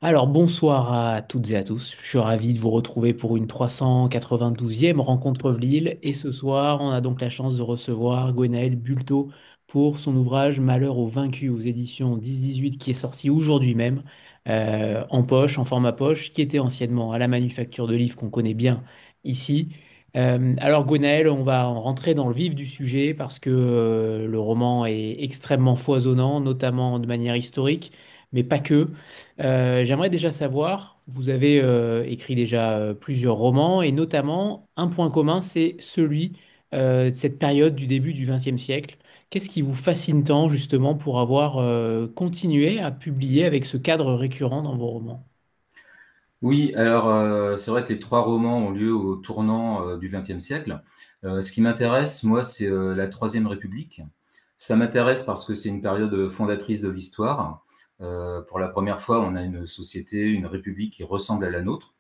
Alors bonsoir à toutes et à tous, je suis ravi de vous retrouver pour une 392e rencontre Lille et ce soir on a donc la chance de recevoir Gwenaël Bulto pour son ouvrage Malheur aux vaincus aux éditions 10-18 qui est sorti aujourd'hui même en poche, en format poche, qui était anciennement à la Manufacture de Livres qu'on connaît bien ici. Alors Gwenaël, on va en rentrer dans le vif du sujet parce que le roman est extrêmement foisonnant, notamment de manière historique, mais pas que. J'aimerais déjà savoir, vous avez écrit déjà plusieurs romans et notamment un point commun, c'est celui de cette période du début du XXe siècle. Qu'est-ce qui vous fascine tant justement pour avoir continué à publier avec ce cadre récurrent dans vos romans? Oui, alors c'est vrai que les trois romans ont lieu au tournant du XXe siècle. Ce qui m'intéresse, moi, c'est la Troisième République. Ça m'intéresse parce que c'est une période fondatrice de l'histoire. Pour la première fois, on a une société, une république qui ressemble à la nôtre.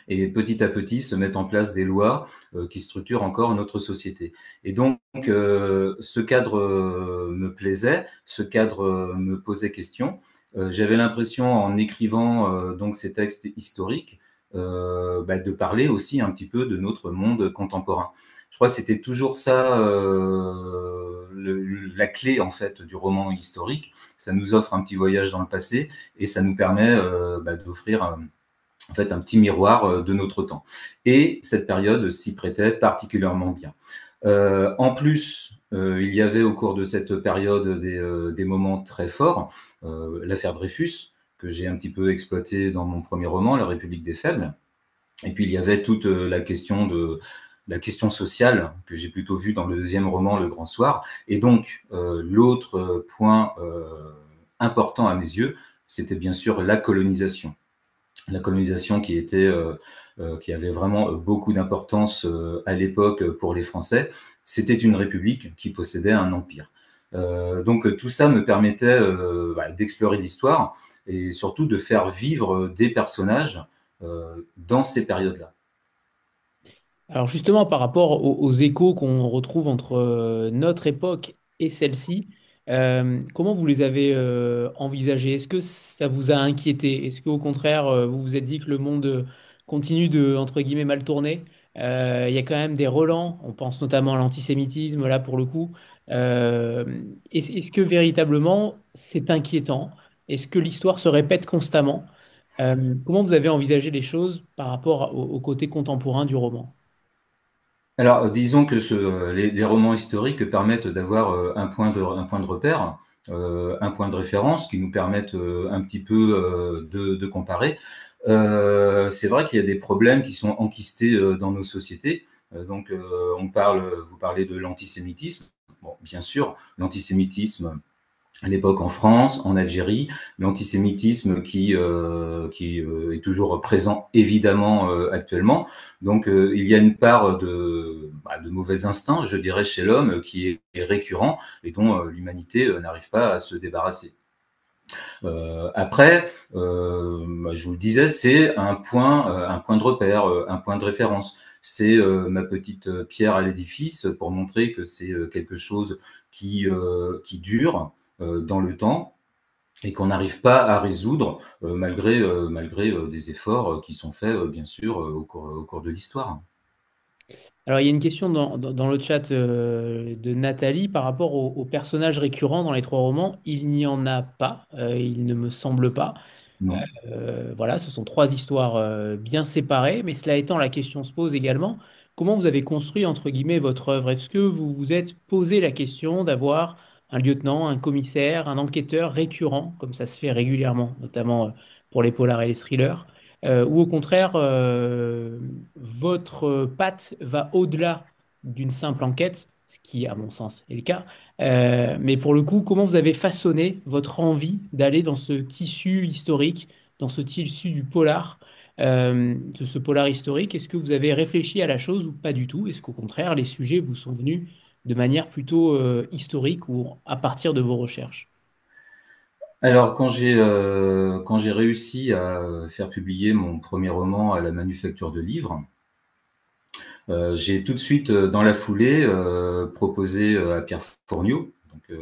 Et petit à petit, se mettent en place des lois qui structurent encore notre société. Et donc, ce cadre me plaisait, ce cadre me posait question. J'avais l'impression, en écrivant donc ces textes historiques, de parler aussi un petit peu de notre monde contemporain. Je crois que c'était toujours ça la clé en fait du roman historique. Ça nous offre un petit voyage dans le passé et ça nous permet d'offrir en fait un petit miroir de notre temps. Et cette période s'y prêtait particulièrement bien. En plus, il y avait au cours de cette période des moments très forts. L'affaire Dreyfus, que j'ai un petit peu exploité dans mon premier roman, La République des faibles. Et puis il y avait toute la question sociale que j'ai plutôt vue dans le deuxième roman, Le Grand Soir. Et donc l'autre point important à mes yeux, c'était bien sûr la colonisation qui avait vraiment beaucoup d'importance à l'époque pour les Français. C'était une république qui possédait un empire. Donc tout ça me permettait d'explorer l'histoire et surtout de faire vivre des personnages dans ces périodes-là. Alors justement, par rapport aux échos qu'on retrouve entre notre époque et celle-ci, comment vous les avez envisagés? Est-ce que ça vous a inquiété? Est-ce qu'au contraire, vous vous êtes dit que le monde continue de, entre guillemets, mal tourner? Il y a quand même des relents, on pense notamment à l'antisémitisme, là pour le coup. Euh, est-ce que véritablement c'est inquiétant? Est-ce que l'histoire se répète constamment? Comment vous avez envisagé les choses par rapport au côté contemporain du roman? Alors, disons que les romans historiques permettent d'avoir un point de repère, un point de référence qui nous permettent un petit peu de comparer. C'est vrai qu'il y a des problèmes qui sont enquistés dans nos sociétés. Donc, vous parlez de l'antisémitisme. Bon, bien sûr, l'antisémitisme à l'époque en France, en Algérie, l'antisémitisme qui est toujours présent évidemment actuellement. Donc il y a une part de mauvais instinct, je dirais, chez l'homme est récurrent et dont l'humanité n'arrive pas à se débarrasser. Après, je vous le disais, c'est un point de repère, un point de référence. C'est ma petite pierre à l'édifice pour montrer que c'est quelque chose qui dure dans le temps et qu'on n'arrive pas à résoudre malgré des efforts qui sont faits, bien sûr, au cours de l'histoire. Alors, il y a une question dans le chat de Nathalie par rapport aux personnages récurrents dans les trois romans. Il n'y en a pas, il ne me semble pas. Non. Voilà, ce sont trois histoires bien séparées, mais cela étant, la question se pose également, comment vous avez construit, entre guillemets, votre œuvre? Est-ce que vous vous êtes posé la question d'avoir un lieutenant, un commissaire, un enquêteur récurrent, comme ça se fait régulièrement, notamment pour les polars et les thrillers, ou au contraire, votre patte va au-delà d'une simple enquête, ce qui, à mon sens, est le cas. Mais pour le coup, comment vous avez façonné votre envie d'aller dans ce tissu historique, dans ce tissu du polar, de ce polar historique? Est-ce que vous avez réfléchi à la chose ou pas du tout? Est-ce qu'au contraire, les sujets vous sont venus de manière plutôt historique ou à partir de vos recherches? Alors, quand j'ai réussi à faire publier mon premier roman à la Manufacture de Livres, j'ai tout de suite, dans la foulée, proposé à Pierre Fourniau, donc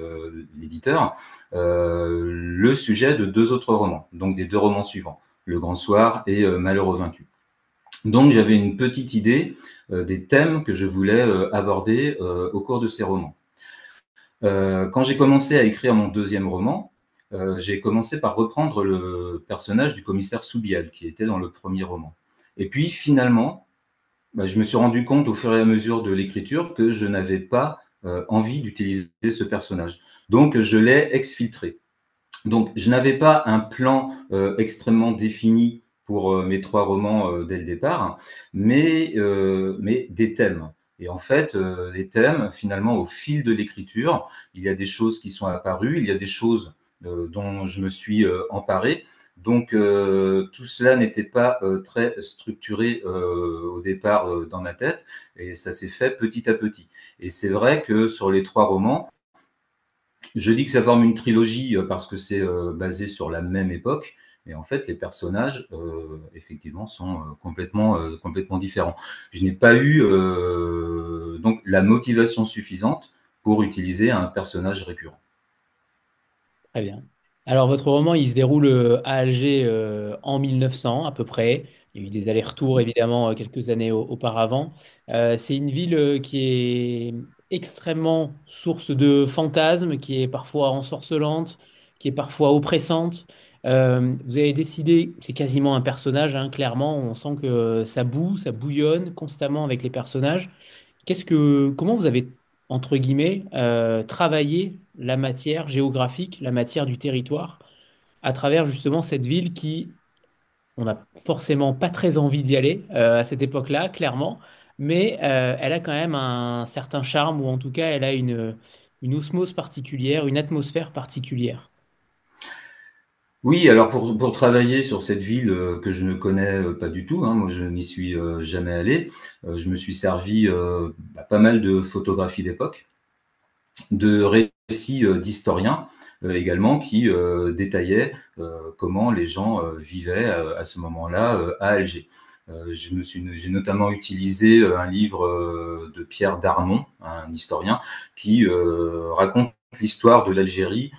l'éditeur, le sujet de deux autres romans, donc des deux romans suivants, Le Grand Soir et Malheureux vaincu. Donc j'avais une petite idée des thèmes que je voulais aborder au cours de ces romans. Quand j'ai commencé à écrire mon deuxième roman, j'ai commencé par reprendre le personnage du commissaire Soubiel, qui était dans le premier roman. Et puis finalement, je me suis rendu compte au fur et à mesure de l'écriture que je n'avais pas envie d'utiliser ce personnage. Donc je l'ai exfiltré. Donc je n'avais pas un plan extrêmement défini pour mes trois romans dès le départ, mais des thèmes. Et en fait, les thèmes, finalement, au fil de l'écriture, il y a des choses qui sont apparues, il y a des choses dont je me suis emparé. Donc tout cela n'était pas très structuré au départ dans ma tête, et ça s'est fait petit à petit. Et c'est vrai que sur les trois romans, je dis que ça forme une trilogie parce que c'est basé sur la même époque, mais en fait, les personnages, effectivement, sont complètement différents. Je n'ai pas eu donc la motivation suffisante pour utiliser un personnage récurrent. Très bien. Alors, votre roman, il se déroule à Alger en 1900 à peu près. Il y a eu des allers-retours, évidemment, quelques années auparavant. C'est une ville qui est extrêmement source de fantasmes, qui est parfois ensorcelante, qui est parfois oppressante. Vous avez décidé, c'est quasiment un personnage, hein, clairement, on sent que ça boue, ça bouillonne constamment avec les personnages. Comment vous avez, entre guillemets, travaillé la matière géographique, la matière du territoire, à travers justement cette ville qui, on n'a forcément pas très envie d'y aller à cette époque-là, clairement, mais elle a quand même un certain charme, ou en tout cas, elle a une osmose particulière, une atmosphère particulière. Oui, alors pour travailler sur cette ville que je ne connais pas du tout, hein, moi je n'y suis jamais allé, je me suis servi pas mal de photographies d'époque, de récits d'historiens également qui détaillaient comment les gens vivaient à ce moment-là à Alger. J'ai notamment utilisé un livre de Pierre Darmon, un historien, qui raconte l'histoire de l'Algérie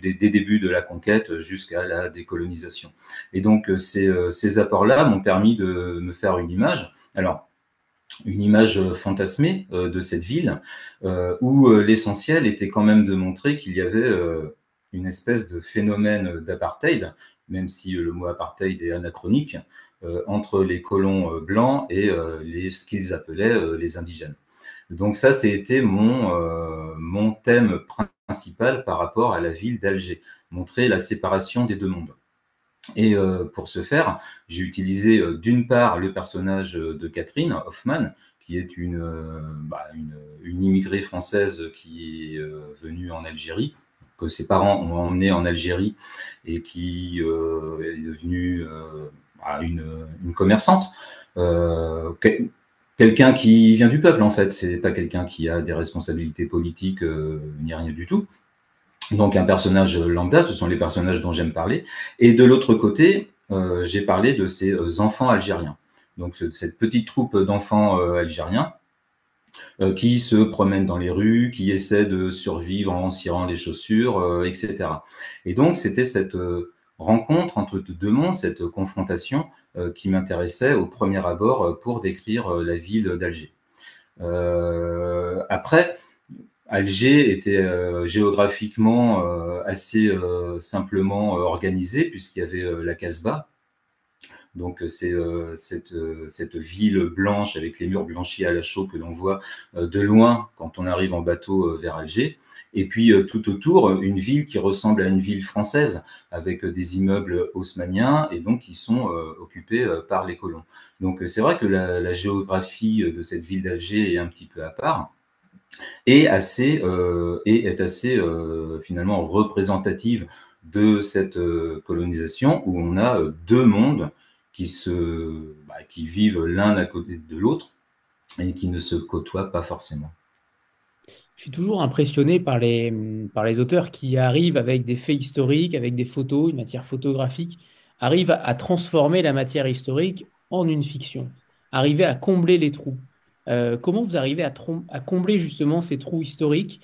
des débuts de la conquête jusqu'à la décolonisation. Et donc ces apports-là m'ont permis de me faire une image. Alors une image fantasmée de cette ville, où l'essentiel était quand même de montrer qu'il y avait une espèce de phénomène d'apartheid, même si le mot apartheid est anachronique, entre les colons blancs et ce qu'ils appelaient les indigènes. Donc ça, c'était mon thème principal par rapport à la ville d'Alger, montrer la séparation des deux mondes. Et pour ce faire, j'ai utilisé d'une part le personnage de Catherine Hoffman, qui est une immigrée française qui est venue en Algérie, que ses parents ont emmenée en Algérie et qui est devenue une commerçante. Euh, Quelqu'un qui vient du peuple, en fait. C'est pas quelqu'un qui a des responsabilités politiques ni rien du tout. Donc un personnage lambda, ce sont les personnages dont j'aime parler. Et de l'autre côté, j'ai parlé de ces enfants algériens. Donc cette petite troupe d'enfants algériens qui se promènent dans les rues, qui essaient de survivre en cirant les chaussures, etc. Et donc c'était cette rencontre entre deux mondes, cette confrontation qui m'intéressait au premier abord pour décrire la ville d'Alger. Après, Alger était géographiquement assez simplement organisé puisqu'il y avait la Casbah. Donc c'est cette ville blanche avec les murs blanchis à la chaux que l'on voit de loin quand on arrive en bateau vers Alger. Et puis tout autour, une ville qui ressemble à une ville française avec des immeubles haussmanniens et donc qui sont occupés par les colons. Donc c'est vrai que la géographie de cette ville d'Alger est un petit peu à part et est assez finalement représentative de cette colonisation où on a deux mondes qui vivent l'un à côté de l'autre et qui ne se côtoient pas forcément. Je suis toujours impressionné par les auteurs qui arrivent avec des faits historiques, avec des photos, une matière photographique, arrivent à transformer la matière historique en une fiction, arriver à combler les trous. Comment vous arrivez à combler justement ces trous historiques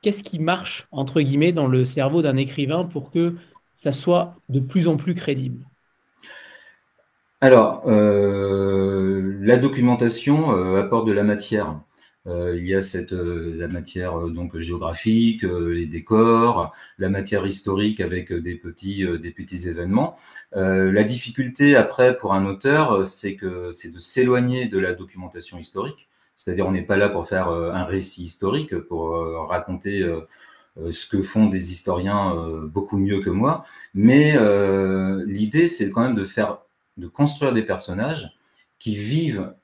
qu'est-ce qui marche, entre guillemets, dans le cerveau d'un écrivain pour que ça soit de plus en plus crédible? Alors, la documentation apporte de la matière. Il y a la matière donc géographique, les décors, la matière historique avec des petits événements. La difficulté après pour un auteur, c'est de s'éloigner de la documentation historique. C'est-à-dire, on n'est pas là pour faire un récit historique, pour raconter ce que font des historiens beaucoup mieux que moi. Mais l'idée, c'est quand même de construire des personnages qui vivent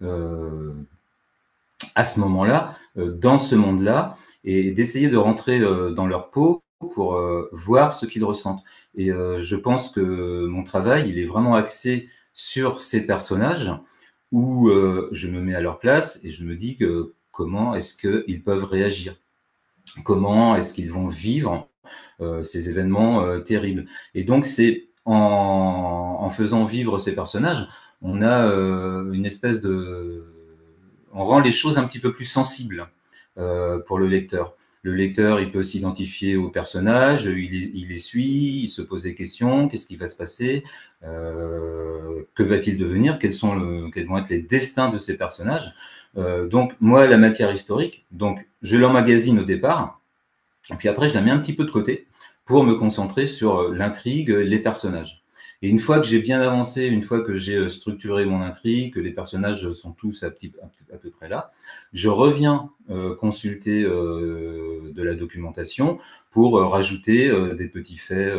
à ce moment-là, dans ce monde-là, et d'essayer de rentrer dans leur peau pour voir ce qu'ils ressentent. Et je pense que mon travail, il est vraiment axé sur ces personnages où je me mets à leur place et je me dis que comment est-ce qu'ils peuvent réagir, comment est-ce qu'ils vont vivre ces événements terribles. Et donc, c'est en faisant vivre ces personnages, on a une espèce de... On rend les choses un petit peu plus sensibles pour le lecteur. Le lecteur, il peut s'identifier aux personnages, il les suit, il se pose des questions, qu'est-ce qui va se passer, que va-t-il devenir, quels vont être les destins de ces personnages. Donc, moi, la matière historique, donc, je l'emmagasine au départ, et puis après, je la mets un petit peu de côté pour me concentrer sur l'intrigue, les personnages. Et une fois que j'ai bien avancé, une fois que j'ai structuré mon intrigue, que les personnages sont tous à peu près là, je reviens consulter de la documentation pour rajouter des petits faits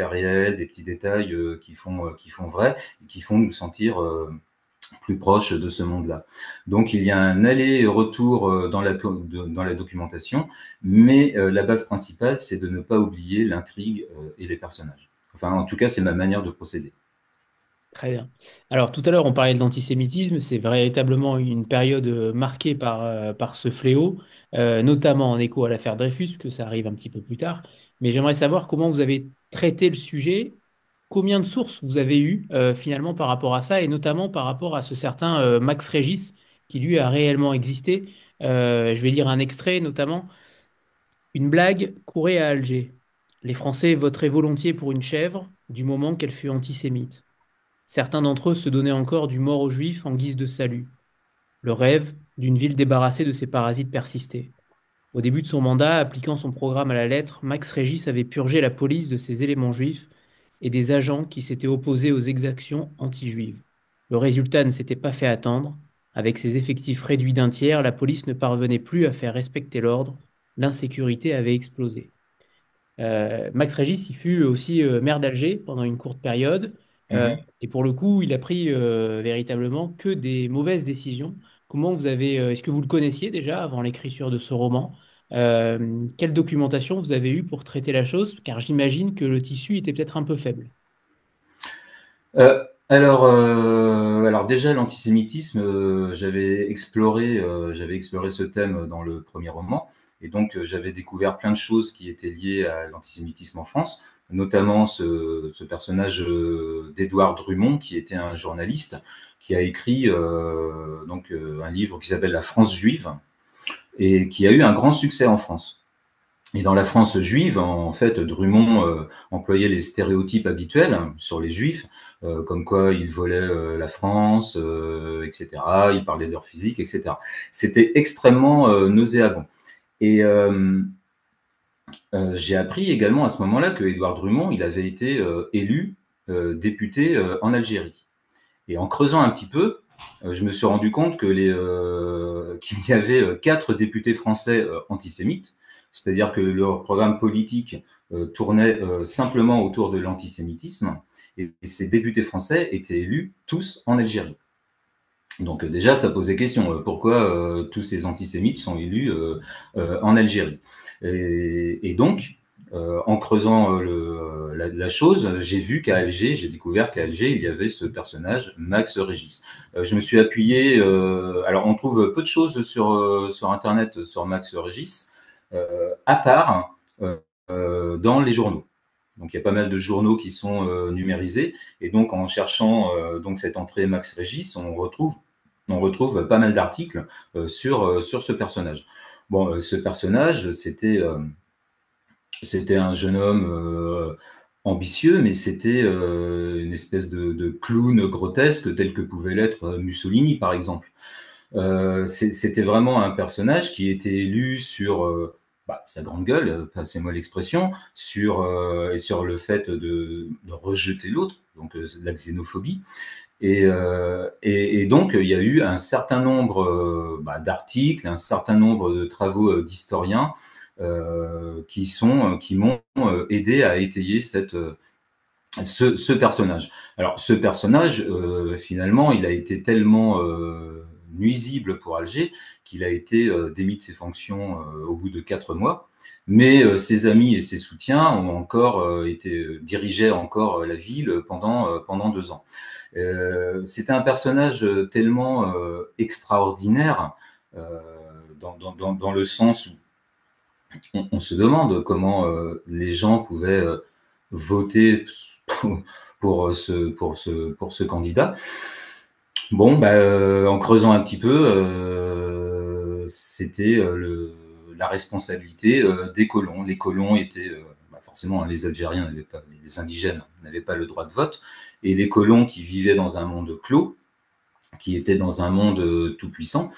réels, des petits détails qui font vrai, et qui font nous sentir plus proche de ce monde-là. Donc il y a un aller-retour dans la documentation, mais la base principale, c'est de ne pas oublier l'intrigue et les personnages. Enfin, en tout cas, c'est ma manière de procéder. Très bien. Alors, tout à l'heure, on parlait de l'antisémitisme. C'est véritablement une période marquée par ce fléau, notamment en écho à l'affaire Dreyfus, que ça arrive un petit peu plus tard. Mais j'aimerais savoir comment vous avez traité le sujet, combien de sources vous avez eues finalement par rapport à ça, et notamment par rapport à ce certain Max Régis, qui lui a réellement existé. Je vais lire un extrait, notamment. Une blague courait à Alger. Les Français voteraient volontiers pour une chèvre, du moment qu'elle fut antisémite. Certains d'entre eux se donnaient encore du mort aux Juifs en guise de salut. Le rêve d'une ville débarrassée de ses parasites persistait. Au début de son mandat, appliquant son programme à la lettre, Max Régis avait purgé la police de ses éléments juifs et des agents qui s'étaient opposés aux exactions anti-juives. Le résultat ne s'était pas fait attendre. Avec ses effectifs réduits d'un tiers, la police ne parvenait plus à faire respecter l'ordre. L'insécurité avait explosé. Max Régis, il fut aussi maire d'Alger pendant une courte période. Mhm. Et pour le coup, il a pris véritablement que des mauvaises décisions. Est-ce que vous le connaissiez déjà avant l'écriture de ce roman? Quelle documentation vous avez eue pour traiter la chose? Car j'imagine que le tissu était peut-être un peu faible. Alors déjà l'antisémitisme, j'avais exploré ce thème dans le premier roman, et donc j'avais découvert plein de choses qui étaient liées à l'antisémitisme en France, notamment ce personnage d'Édouard Drummond, qui était un journaliste, qui a écrit un livre qui s'appelle La France juive, et qui a eu un grand succès en France. Et dans la France juive, en fait, Drummond employait les stéréotypes habituels sur les juifs, comme quoi ils volaient la France, etc. Ils parlaient de leur physique, etc. C'était extrêmement nauséabond. Et j'ai appris également à ce moment-là que Édouard Drummond, il avait été élu député en Algérie. Et en creusant un petit peu, je me suis rendu compte qu'il y avait 4 députés français antisémites, c'est-à-dire que leur programme politique tournait simplement autour de l'antisémitisme, et ces députés français étaient élus tous en Algérie. Donc déjà, ça posait question, pourquoi tous ces antisémites sont élus en Algérie. Et donc, en creusant la chose, j'ai découvert qu'à Alger, il y avait ce personnage, Max Régis. Je me suis appuyé, alors on trouve peu de choses sur Internet sur Max Régis, à part dans les journaux. Donc il y a pas mal de journaux qui sont numérisés, et donc en cherchant donc cette entrée Max Régis, on retrouve pas mal d'articles sur ce personnage. Bon, ce personnage, c'était un jeune homme ambitieux, mais c'était une espèce de clown grotesque tel que pouvait l'être Mussolini, par exemple. C'était vraiment un personnage qui était élu sur sa grande gueule, passez-moi l'expression, et sur le fait de rejeter l'autre, donc la xénophobie. Et donc, il y a eu un certain nombre d'articles, un certain nombre de travaux d'historiens qui m'ont aidé à étayer ce personnage. Alors, ce personnage, finalement, il a été tellement nuisible pour Alger qu'il a été démis de ses fonctions au bout de 4 mois. Mais ses amis et ses soutiens ont encore dirigeaient encore la ville pendant 2 ans. C'était un personnage tellement extraordinaire euh, dans le sens où on se demande comment les gens pouvaient voter pour, pour ce candidat. Bon, en creusant un petit peu, c'était la responsabilité des colons. Les colons étaient forcément hein, les Algériens n'avaient pas, les indigènes n'avaient pas le droit de vote, et les colons qui vivaient dans un monde clos, qui étaient dans un monde tout puissant,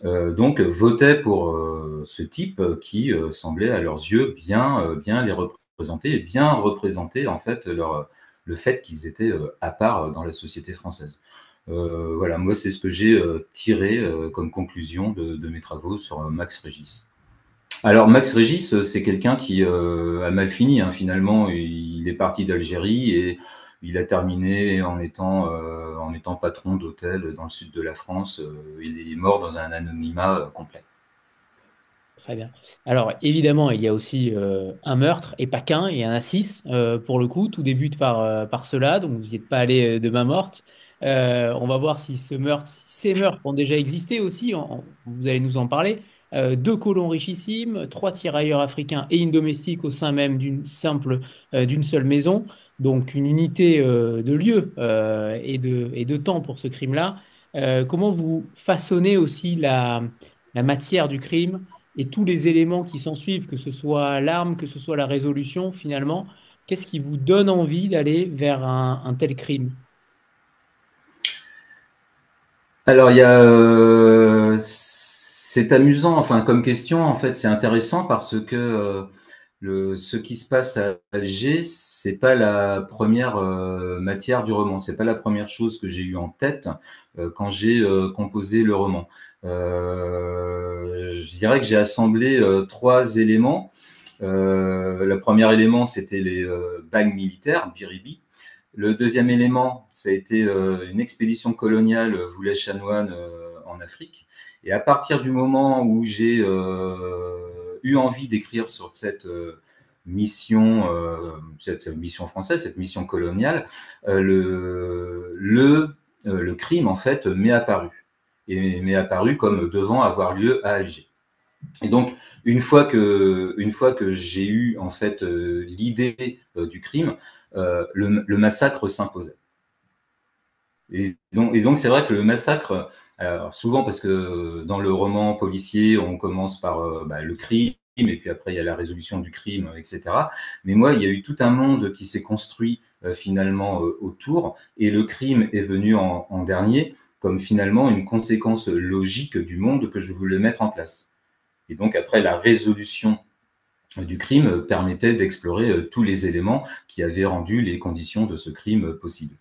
donc votaient pour ce type qui semblait à leurs yeux bien les représenter et bien représenter en fait le fait qu'ils étaient à part dans la société française. Voilà, moi c'est ce que j'ai tiré comme conclusion de mes travaux sur Max Régis. Alors Max Régis, c'est quelqu'un qui a mal fini hein, finalement. Il est parti d'Algérie et il a terminé en étant patron d'hôtel dans le sud de la France. Il est mort dans un anonymat complet. Très bien. Alors, évidemment, il y a aussi un meurtre, et pas qu'un, il y en a six pour le coup. Tout débute par cela, donc vous n'y êtes pas allé de main morte. On va voir si si ces meurtres ont déjà existé aussi, vous allez nous en parler. Deux colons richissimes, trois tirailleurs africains et une domestique au sein même d'une seule maison. Donc, une unité de lieu et de temps pour ce crime-là. Comment vous façonnez aussi la matière du crime? Et tous les éléments qui s'en suivent, que ce soit l'arme, que ce soit la résolution, finalement, qu'est-ce qui vous donne envie d'aller vers un tel crime? Alors c'est amusant, enfin comme question en fait, c'est intéressant parce que ce qui se passe à Alger, c'est pas la première matière du roman, c'est pas la première chose que j'ai eue en tête quand j'ai composé le roman. Je dirais que j'ai assemblé trois éléments. Le premier élément, c'était les bagues militaires, Biribi. Le deuxième élément, ça a été une expédition coloniale Voulais-Chanoine en Afrique. Et à partir du moment où j'ai eu envie d'écrire sur cette mission française, cette mission coloniale, le crime en fait m'est apparu et m'est apparu comme devant avoir lieu à Alger. Et donc, une fois que j'ai eu en fait l'idée du crime, le massacre s'imposait. Et donc c'est vrai que le massacre, alors souvent parce que dans le roman policier, on commence par le crime, et puis après il y a la résolution du crime, etc. Mais moi, il y a eu tout un monde qui s'est construit finalement autour, et le crime est venu en dernier, comme finalement une conséquence logique du monde que je voulais mettre en place. Et donc après, la résolution du crime permettait d'explorer tous les éléments qui avaient rendu les conditions de ce crime possibles.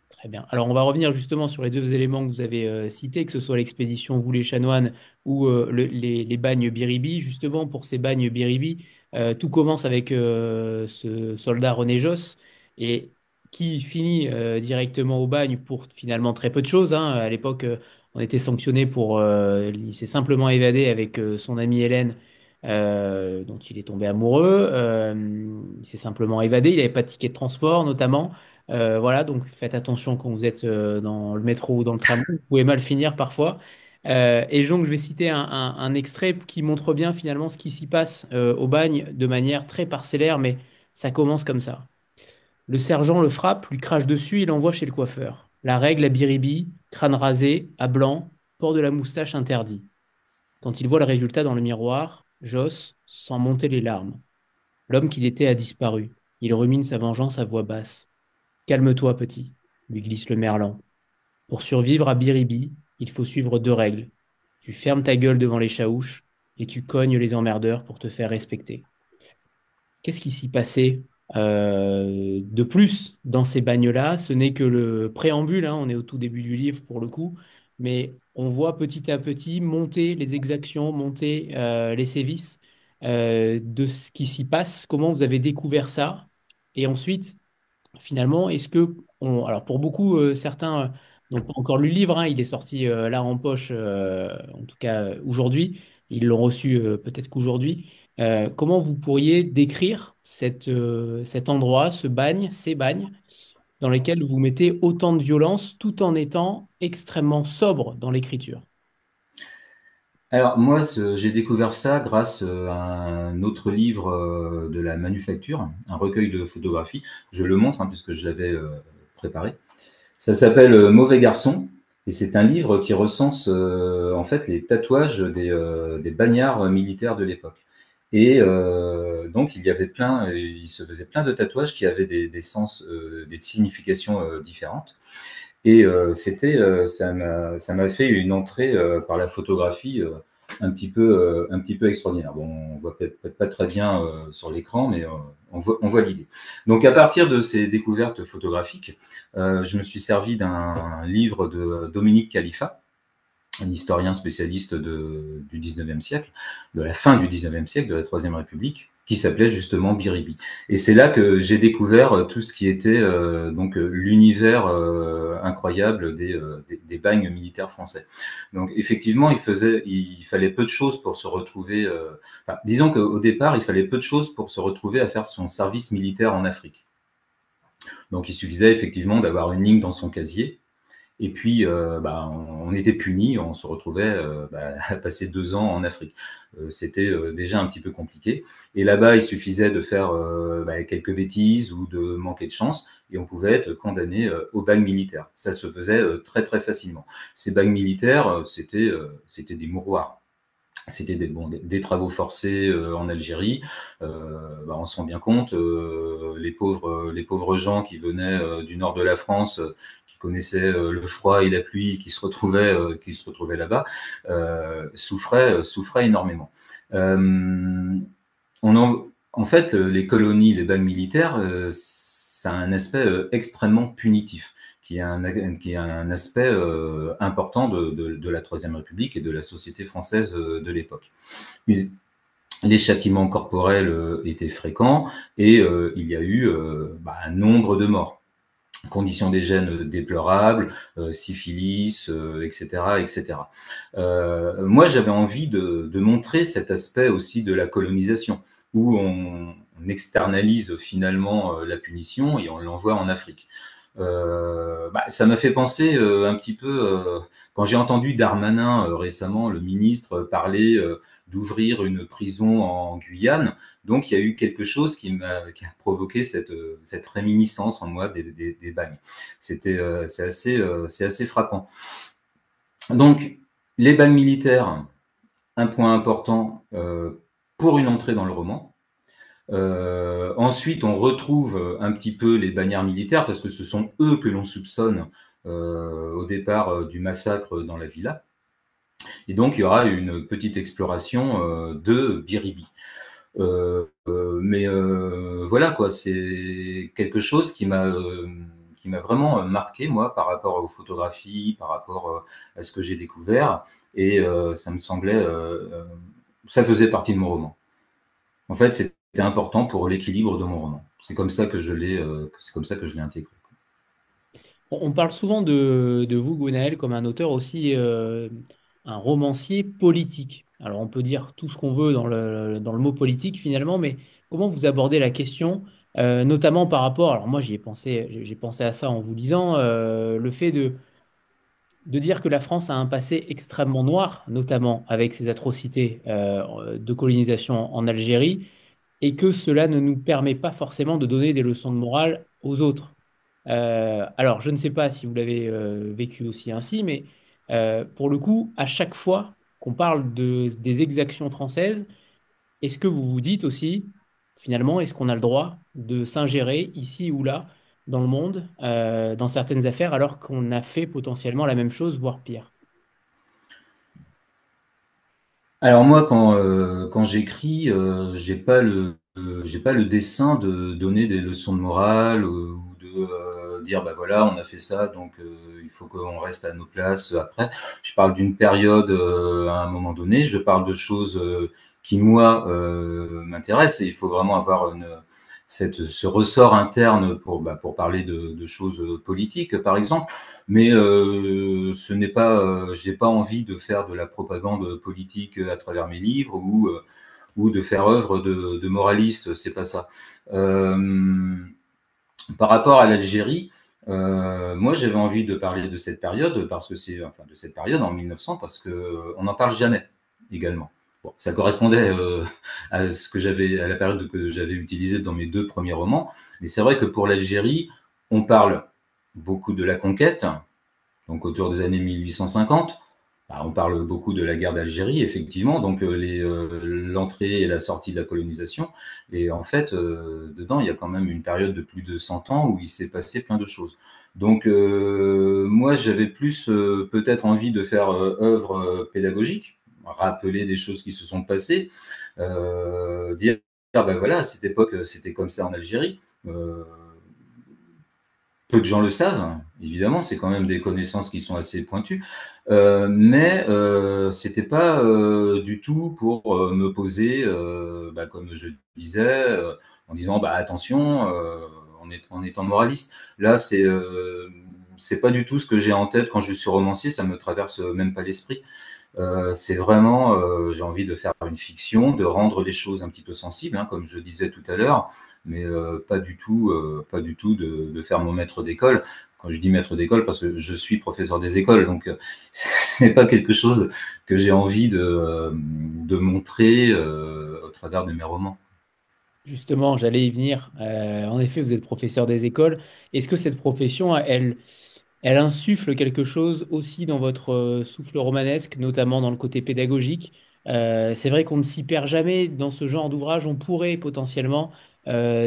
Très bien. Alors, on va revenir justement sur les deux éléments que vous avez cités, que ce soit l'expédition Voulez-Chanoine ou les bagnes Biribi. Justement, pour ces bagnes Biribi, tout commence avec ce soldat René Josse et qui finit directement au bagne pour finalement très peu de choses, hein. À l'époque, on était sanctionné il s'est simplement évadé avec son amie Hélène, dont il est tombé amoureux. Il s'est simplement évadé. Il n'avait pas de ticket de transport, notamment. Voilà, donc faites attention quand vous êtes dans le métro ou dans le tramway, vous pouvez mal finir parfois. Et donc, je vais citer un extrait qui montre bien finalement ce qui s'y passe au bagne de manière très parcellaire, mais ça commence comme ça. Le sergent le frappe, lui crache dessus et l'envoie chez le coiffeur. La règle à Biribi, crâne rasé, à blanc, port de la moustache interdit. Quand il voit le résultat dans le miroir, Joss sent monter les larmes. L'homme qu'il était a disparu. Il rumine sa vengeance à voix basse. Calme-toi, petit, lui glisse le merlan. Pour survivre à Biribi, il faut suivre deux règles. Tu fermes ta gueule devant les chaouches et tu cognes les emmerdeurs pour te faire respecter. Qu'est-ce qui s'y passait de plus dans ces bagnes-là? Ce n'est que le préambule, hein, on est au tout début du livre pour le coup, mais on voit petit à petit monter les exactions, monter les sévices de ce qui s'y passe, comment vous avez découvert ça, et ensuite finalement, alors pour beaucoup, certains n'ont pas encore lu le livre, hein, il est sorti là en poche, en tout cas aujourd'hui, ils l'ont reçu peut-être qu'aujourd'hui. Comment vous pourriez décrire cet endroit, ce bagne, ces bagnes, dans lesquels vous mettez autant de violence tout en étant extrêmement sobre dans l'écriture? Alors moi, j'ai découvert ça grâce à un autre livre de la Manufacture, un recueil de photographies. Je le montre hein, puisque je l'avais préparé. Ça s'appelle Mauvais garçon et c'est un livre qui recense en fait les tatouages des bagnards militaires de l'époque. Et donc il y avait il se faisait plein de tatouages qui avaient des sens, des significations différentes. Et ça m'a fait une entrée par la photographie un petit peu extraordinaire. Bon, on voit peut-être pas très bien sur l'écran, mais on voit l'idée. Donc, à partir de ces découvertes photographiques, je me suis servi d'un livre de Dominique Khalifa, un historien spécialiste du 19e siècle, de la fin du 19e siècle, de la Troisième République, qui s'appelait justement Biribi. Et c'est là que j'ai découvert tout ce qui était donc l'univers incroyable des bagnes militaires français. Donc effectivement, il fallait peu de choses pour se retrouver. Enfin, disons qu'au départ, il fallait peu de choses pour se retrouver à faire son service militaire en Afrique. Donc il suffisait effectivement d'avoir une ligne dans son casier et puis, on était punis, on se retrouvait à passer 2 ans en Afrique. C'était déjà un petit peu compliqué. Et là-bas, il suffisait de faire quelques bêtises ou de manquer de chance, et on pouvait être condamné au bagne militaire. Ça se faisait très très facilement. Ces bagnes militaires, c'était des mouroirs. C'était des travaux forcés en Algérie. On se rend bien compte, les pauvres gens qui venaient du nord de la France, qui connaissaient le froid et la pluie, qui se retrouvaient là-bas, souffraient énormément. En fait, les colonies, les bagues militaires, ça a un aspect extrêmement punitif qui est un aspect important de la Troisième République et de la société française de l'époque. Les châtiments corporels étaient fréquents et il y a eu un nombre de morts. Conditions d'hygiène déplorables, syphilis, etc., etc. Moi, j'avais envie de montrer cet aspect aussi de la colonisation, où on externalise finalement la punition et on l'envoie en Afrique. Ça m'a fait penser un petit peu quand j'ai entendu Darmanin récemment, le ministre, parler d'ouvrir une prison en Guyane. Donc il y a eu quelque chose qui a provoqué cette réminiscence en moi des bagnes. C'est assez frappant. Donc les bagnes militaires, un point important pour une entrée dans le roman. Ensuite, on retrouve un petit peu les bagnards militaires parce que ce sont eux que l'on soupçonne au départ du massacre dans la villa. Et donc, il y aura une petite exploration de Biribi. Voilà quoi, c'est quelque chose qui m'a vraiment marqué moi par rapport aux photographies, par rapport à ce que j'ai découvert, et ça me semblait, ça faisait partie de mon roman. En fait, c'était important pour l'équilibre de mon roman. C'est comme ça que je l'ai intégré. On parle souvent de vous, Gwenaël, comme un auteur aussi, un romancier politique. Alors, on peut dire tout ce qu'on veut dans le mot politique finalement, mais comment vous abordez la question, notamment par rapport, alors moi j'y ai pensé, j'ai pensé à ça en vous lisant, le fait de dire que la France a un passé extrêmement noir, notamment avec ses atrocités de colonisation en Algérie, et que cela ne nous permet pas forcément de donner des leçons de morale aux autres. Alors, je ne sais pas si vous l'avez vécu aussi ainsi, mais pour le coup, à chaque fois qu'on parle des exactions françaises, est-ce que vous vous dites aussi, finalement, est-ce qu'on a le droit de s'ingérer ici ou là dans le monde, dans certaines affaires, alors qu'on a fait potentiellement la même chose, voire pire? Alors moi, quand j'écris, j'ai pas le dessein de donner des leçons de morale ou de dire bah voilà, on a fait ça, donc il faut qu'on reste à nos places après. Je parle d'une période à un moment donné. Je parle de choses qui moi m'intéressent et il faut vraiment avoir ce ressort interne pour parler de choses politiques, par exemple. Mais ce n'est pas, j'ai pas envie de faire de la propagande politique à travers mes livres ou de faire œuvre de moraliste. C'est pas ça. Euh, Par rapport à l'Algérie, moi j'avais envie de parler de cette période parce que c'est, enfin de cette période en 1900 parce que on n'en parle jamais également. Bon, ça correspondait à ce que j'avais, à la période que j'avais utilisée dans mes deux premiers romans, mais c'est vrai que pour l'Algérie, on parle beaucoup de la conquête, donc autour des années 1850. Bah, on parle beaucoup de la guerre d'Algérie, effectivement, donc l'entrée et la sortie de la colonisation. Et en fait, dedans, il y a quand même une période de plus de 100 ans où il s'est passé plein de choses. Donc, moi, j'avais plus peut-être envie de faire œuvre pédagogique, rappeler des choses qui se sont passées, dire, ben voilà, à cette époque, c'était comme ça en Algérie. Peu de gens le savent, évidemment, c'est quand même des connaissances qui sont assez pointues, mais c'était pas du tout pour me poser, comme je disais, en disant bah attention, en étant moraliste. Là, c'est pas du tout ce que j'ai en tête quand je suis romancier, ça me traverse même pas l'esprit. C'est vraiment, j'ai envie de faire une fiction, de rendre les choses un petit peu sensibles, hein, comme je disais tout à l'heure, mais pas du tout de faire mon maître d'école. Quand je dis maître d'école, parce que je suis professeur des écoles, donc ce n'est pas quelque chose que j'ai envie de montrer au travers de mes romans. Justement, j'allais y venir. En effet, vous êtes professeur des écoles. Est-ce que cette profession, elle insuffle quelque chose aussi dans votre souffle romanesque, notamment dans le côté pédagogique? C'est vrai qu'on ne s'y perd jamais dans ce genre d'ouvrage. On pourrait potentiellement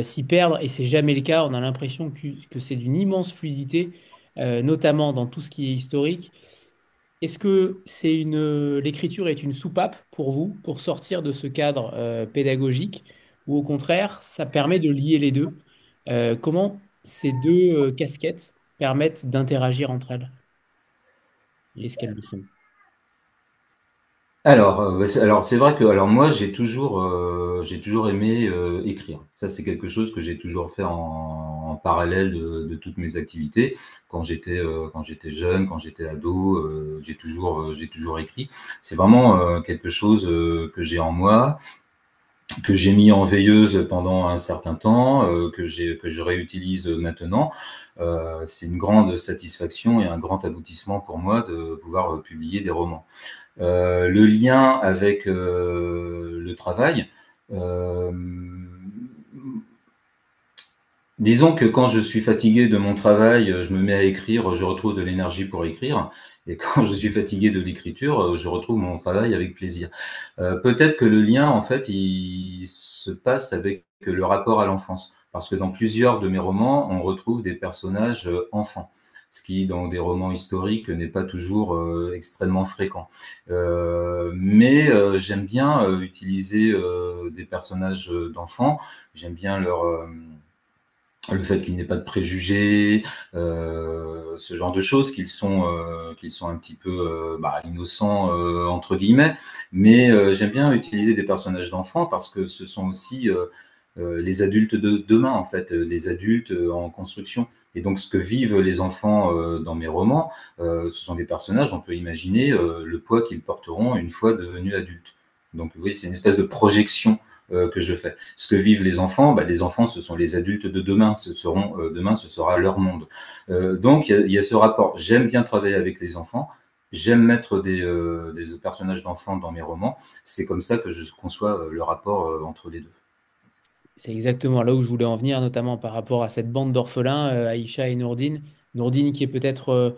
s'y perdre et c'est jamais le cas. On a l'impression que c'est d'une immense fluidité, notamment dans tout ce qui est historique. Est-ce que l'écriture est une soupape pour vous pour sortir de ce cadre pédagogique ou au contraire, ça permet de lier les deux? Comment ces deux casquettes permettent d'interagir entre elles? Est-ce qu'elles le font? Alors c'est vrai que alors moi j'ai toujours aimé écrire. Ça c'est quelque chose que j'ai toujours fait en parallèle de toutes mes activités. Quand j'étais jeune, quand j'étais ado, j'ai toujours écrit. C'est vraiment quelque chose que j'ai en moi, que j'ai mis en veilleuse pendant un certain temps, que je réutilise maintenant. C'est une grande satisfaction et un grand aboutissement pour moi de pouvoir publier des romans. Le lien avec le travail. euh, Disons que quand je suis fatigué de mon travail, je me mets à écrire, je retrouve de l'énergie pour écrire. Et quand je suis fatigué de l'écriture, je retrouve mon travail avec plaisir. Peut-être que le lien, en fait, il se passe avec le rapport à l'enfance. Parce que dans plusieurs de mes romans, on retrouve des personnages enfants. Ce qui, dans des romans historiques, n'est pas toujours extrêmement fréquent. Mais j'aime bien utiliser des personnages d'enfants. J'aime bien le fait qu'il n'y ait pas de préjugés, ce genre de choses, qu'ils sont un petit peu innocents entre guillemets. Mais j'aime bien utiliser des personnages d'enfants parce que ce sont aussi les adultes de demain en fait, les adultes en construction. Et donc ce que vivent les enfants dans mes romans, ce sont des personnages, on peut imaginer le poids qu'ils porteront une fois devenus adultes. Donc oui, c'est une espèce de projection que je fais. Ce que vivent les enfants, ce sont les adultes de demain. Demain, ce sera leur monde. Donc, il y a ce rapport. J'aime bien travailler avec les enfants. J'aime mettre des personnages d'enfants dans mes romans. C'est comme ça que je conçois le rapport entre les deux. C'est exactement là où je voulais en venir, notamment par rapport à cette bande d'orphelins, Aïcha et Nourdine. Nourdine qui est peut-être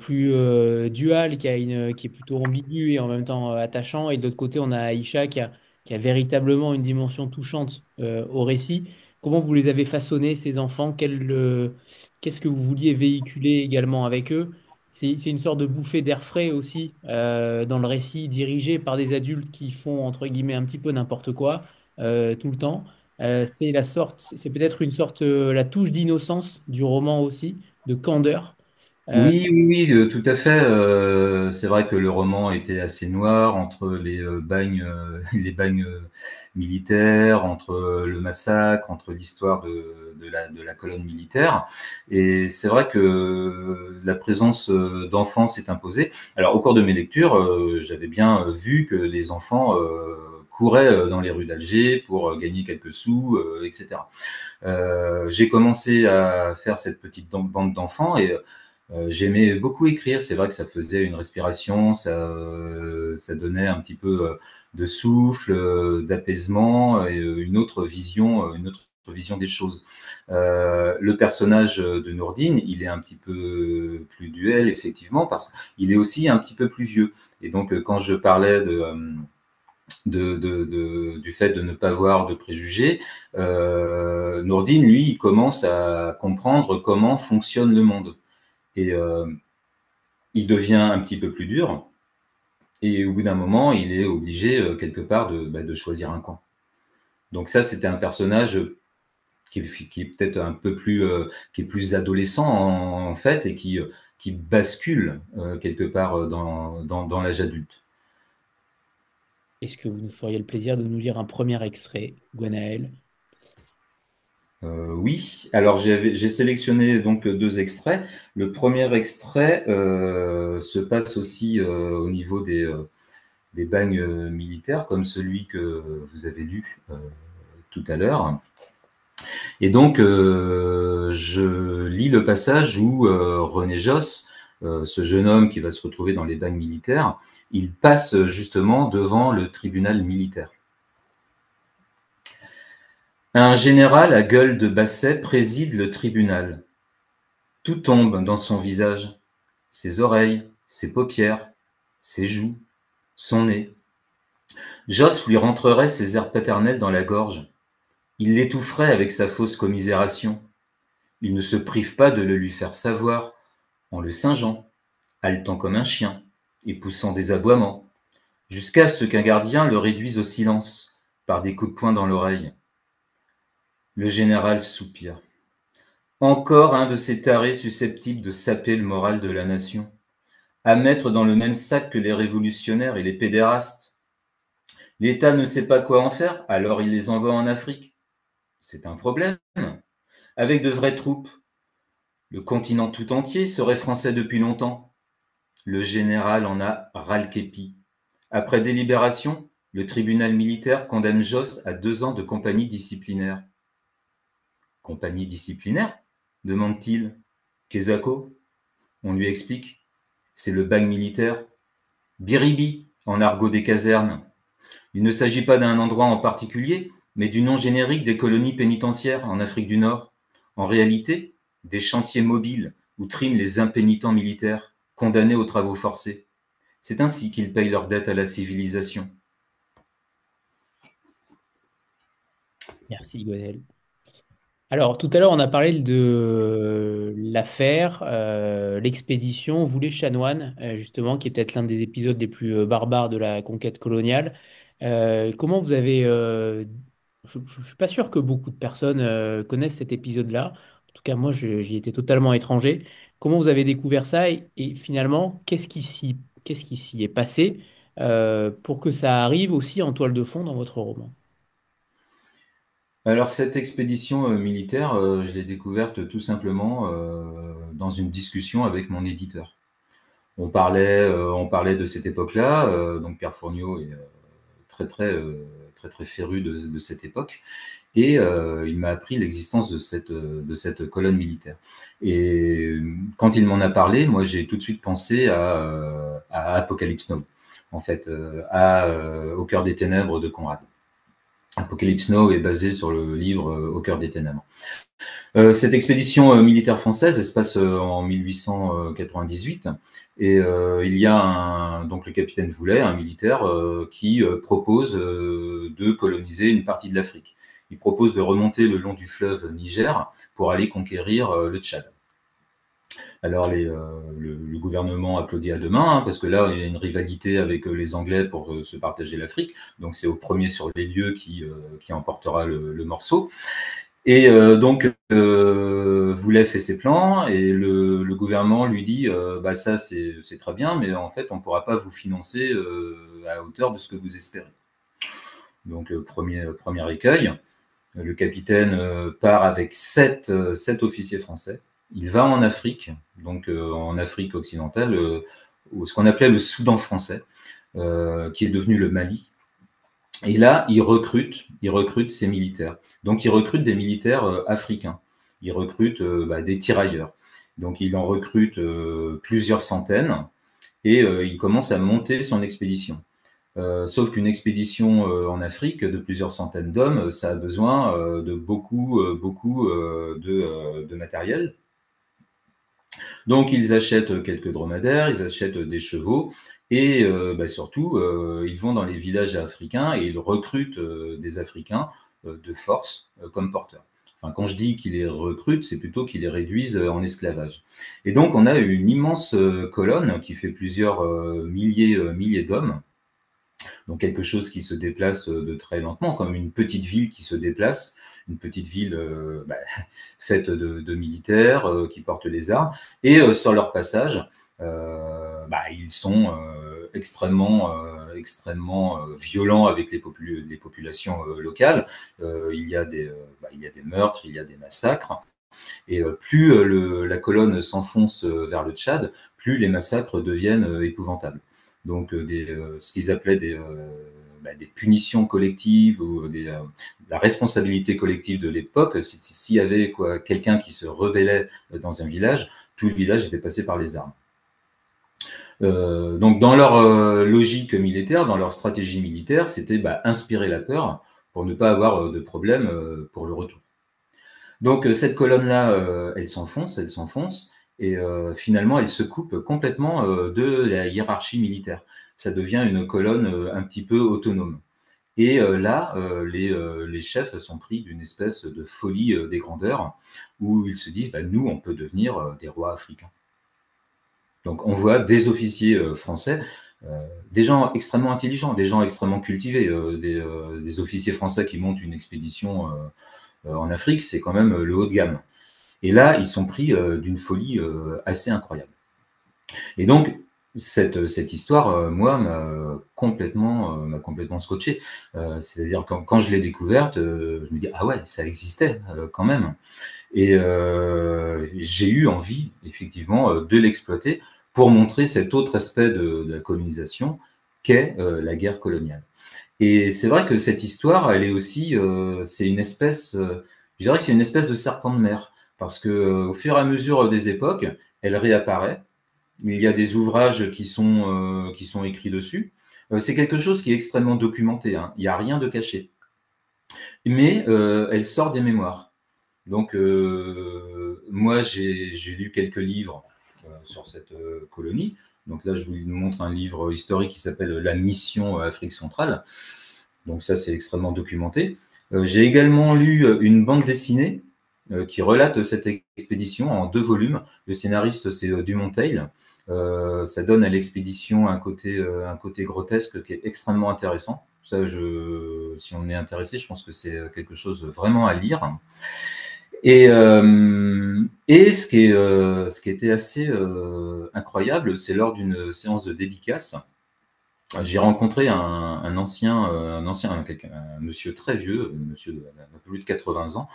plus dual, qui est plutôt ambigu et en même temps attachant. Et de l'autre côté, on a Aïcha qui a véritablement une dimension touchante au récit. Comment vous les avez façonnés, ces enfants? Qu'est-ce que vous vouliez véhiculer également avec eux? C'est une sorte de bouffée d'air frais aussi dans le récit, dirigé par des adultes qui font, entre guillemets, un petit peu n'importe quoi tout le temps. C'est peut-être une sorte, la touche d'innocence du roman aussi, de candeur. Euh, Oui, oui, oui, tout à fait. C'est vrai que le roman était assez noir entre les bagnes, les bagnes militaires, entre le massacre, entre l'histoire de la colonne militaire. Et c'est vrai que la présence d'enfants s'est imposée. Alors, au cours de mes lectures, j'avais bien vu que les enfants couraient dans les rues d'Alger pour gagner quelques sous, etc. J'ai commencé à faire cette petite bande d'enfants et j'aimais beaucoup écrire. C'est vrai que ça faisait une respiration, ça donnait un petit peu de souffle, d'apaisement et une autre vision des choses. Le personnage de Nourdine, il est un petit peu plus duel, effectivement, parce qu'il est aussi un petit peu plus vieux. Et donc, quand je parlais du fait de ne pas avoir de préjugés, Nourdine, lui, il commence à comprendre comment fonctionne le monde. Et il devient un petit peu plus dur. Et au bout d'un moment, il est obligé, quelque part, de choisir un camp. Donc ça, c'était un personnage qui est peut-être un peu plus, qui est plus adolescent en fait, et qui bascule quelque part dans l'âge adulte. Est-ce que vous nous feriez le plaisir de nous lire un premier extrait, Gwenaël? Oui, alors j'ai sélectionné donc deux extraits. Le premier extrait se passe aussi au niveau des bagnes militaires, comme celui que vous avez lu tout à l'heure. Et donc, je lis le passage où René Josse, ce jeune homme qui va se retrouver dans les bagnes militaires, il passe justement devant le tribunal militaire. Un général à gueule de basset préside le tribunal. Tout tombe dans son visage, ses oreilles, ses paupières, ses joues, son nez. Josse lui rentrerait ses airs paternels dans la gorge. Il l'étoufferait avec sa fausse commisération. Il ne se prive pas de le lui faire savoir, en le singeant, haletant comme un chien, et poussant des aboiements, jusqu'à ce qu'un gardien le réduise au silence, par des coups de poing dans l'oreille. Le général soupire. Encore un de ces tarés susceptibles de saper le moral de la nation, à mettre dans le même sac que les révolutionnaires et les pédérastes. L'État ne sait pas quoi en faire, alors il les envoie en Afrique. C'est un problème. Avec de vraies troupes, le continent tout entier serait français depuis longtemps. Le général en a ras-le-képi. Après délibération, le tribunal militaire condamne Josse à 2 ans de compagnie disciplinaire. Compagnie disciplinaire demande-t-il. Kesako. On lui explique. C'est le bagne militaire. Biribi, en argot des casernes. Il ne s'agit pas d'un endroit en particulier, mais du nom générique des colonies pénitentiaires en Afrique du Nord. En réalité, des chantiers mobiles où triment les impénitents militaires, condamnés aux travaux forcés. C'est ainsi qu'ils payent leur dette à la civilisation. Merci, Gwenaël. Alors, tout à l'heure, on a parlé de l'affaire, l'expédition Voulez Chanoine, justement, qui est peut-être l'un des épisodes les plus barbares de la conquête coloniale. Comment vous avez... je ne suis pas sûr que beaucoup de personnes connaissent cet épisode-là. En tout cas, moi, j'y étais totalement étranger. Comment vous avez découvert ça et finalement, qu'est-ce qui s'y est passé pour que ça arrive aussi en toile de fond dans votre roman? Alors cette expédition militaire, je l'ai découverte tout simplement dans une discussion avec mon éditeur. On parlait de cette époque-là, donc Pierre Fourniot est très très féru de cette époque, et il m'a appris l'existence de cette colonne militaire. Et quand il m'en a parlé, moi j'ai tout de suite pensé à Apocalypse Now, en fait, Au cœur des ténèbres de Conrad. Apocalypse Now est basé sur le livre Au cœur des ténèbres. Cette expédition militaire française, elle se passe en 1898 et il y a donc le capitaine Voulet, un militaire, qui propose de coloniser une partie de l'Afrique. Il propose de remonter le long du fleuve Niger pour aller conquérir le Tchad. Alors le gouvernement applaudit à deux mains, hein, parce que là, il y a une rivalité avec les Anglais pour se partager l'Afrique. Donc c'est au premier sur les lieux qui emportera le morceau. Et donc, Voulet fait ses plans et le gouvernement lui dit bah ça c'est très bien, mais en fait on ne pourra pas vous financer à hauteur de ce que vous espérez. Donc premier écueil, le capitaine part avec sept officiers français. Il va en Afrique, donc en Afrique occidentale, ce qu'on appelait le Soudan français, qui est devenu le Mali. Et là, il recrute ses militaires. Donc, il recrute des militaires africains. Il recrute des tirailleurs. Donc, il en recrute plusieurs centaines et il commence à monter son expédition. Sauf qu'une expédition en Afrique de plusieurs centaines d'hommes, ça a besoin de beaucoup de matériel. Donc, ils achètent quelques dromadaires, ils achètent des chevaux, et surtout, ils vont dans les villages africains et ils recrutent des Africains de force comme porteurs. Enfin, quand je dis qu'ils les recrutent, c'est plutôt qu'ils les réduisent en esclavage. Et donc, on a une immense colonne qui fait plusieurs milliers d'hommes. Donc, quelque chose qui se déplace de très lentement, comme une petite ville qui se déplace, une petite ville faite de militaires qui portent les armes. Et sur leur passage, ils sont extrêmement violents avec les populations locales. Il y a des meurtres, il y a des massacres. Et plus la colonne s'enfonce vers le Tchad, plus les massacres deviennent épouvantables. Donc ce qu'ils appelaient des punitions collectives ou la responsabilité collective de l'époque, s'il y avait quelqu'un qui se rebellait dans un village, tout le village était passé par les armes. Donc dans leur logique militaire, dans leur stratégie militaire, c'était inspirer la peur pour ne pas avoir de problème pour le retour. Donc cette colonne-là, elle s'enfonce, et finalement elle se coupe complètement de la hiérarchie militaire. Ça devient une colonne un petit peu autonome. Et là, les chefs sont pris d'une espèce de folie des grandeurs, où ils se disent, nous, on peut devenir des rois africains. Donc on voit des officiers français, des gens extrêmement intelligents, des gens extrêmement cultivés, des officiers français qui montent une expédition en Afrique, c'est quand même le haut de gamme. Et là, ils sont pris d'une folie assez incroyable. Et donc, cette histoire, moi, m'a complètement scotché. C'est-à-dire quand je l'ai découverte, je me dis, ah ouais, ça existait quand même. Et j'ai eu envie, effectivement, de l'exploiter pour montrer cet autre aspect de la colonisation qu'est la guerre coloniale. Et c'est vrai que cette histoire, elle est aussi, c'est une espèce, je dirais que c'est une espèce de serpent de mer, parce que au fur et à mesure des époques, elle réapparaît. Il y a des ouvrages qui sont écrits dessus. C'est quelque chose qui est extrêmement documenté, hein. Il n'y a rien de caché. Mais elle sort des mémoires. Donc, moi, j'ai lu quelques livres sur cette colonie. Donc là, je vous montre un livre historique qui s'appelle La Mission Afrique centrale. Donc ça, c'est extrêmement documenté. J'ai également lu une bande dessinée qui relate cette expédition en 2 volumes. Le scénariste, c'est Dumonteil. Ça donne à l'expédition un côté grotesque qui est extrêmement intéressant. Ça, si on est intéressé, je pense que c'est quelque chose vraiment à lire. Et ce qui était assez incroyable, c'est lors d'une séance de dédicace, j'ai rencontré un monsieur très vieux, monsieur d'un peu plus de 80 ans,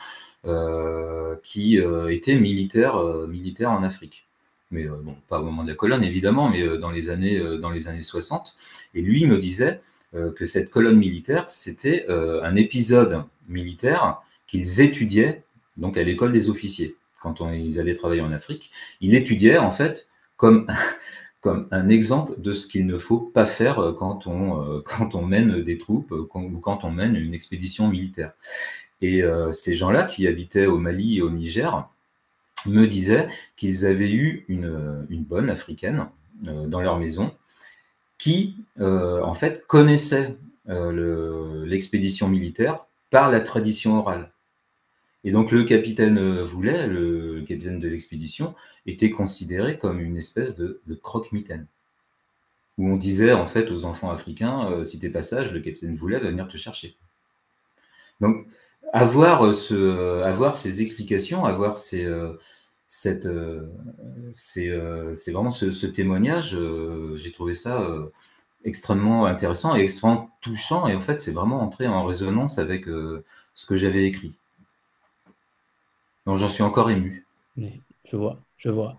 qui était militaire en Afrique. Mais bon, pas au moment de la colonne évidemment, mais dans les années 60. Et lui me disait que cette colonne militaire, c'était un épisode militaire qu'ils étudiaient donc à l'école des officiers. Quand ils allaient travailler en Afrique, ils étudiaient en fait comme un exemple de ce qu'il ne faut pas faire quand on mène des troupes ou quand on mène une expédition militaire. Et ces gens-là qui habitaient au Mali et au Niger me disaient qu'ils avaient eu une bonne africaine dans leur maison qui, en fait, connaissait l'expédition militaire par la tradition orale. Et donc le capitaine Voulet, le capitaine de l'expédition, était considéré comme une espèce de croque-mitaine. Où on disait en fait aux enfants africains, si t'es pas sage, le capitaine Voulet va venir te chercher. Donc avoir ces explications, avoir c'est vraiment ce témoignage, j'ai trouvé ça extrêmement intéressant et extrêmement touchant. Et en fait, c'est vraiment entré en résonance avec ce que j'avais écrit. Donc j'en suis encore ému. Oui, je vois, je vois.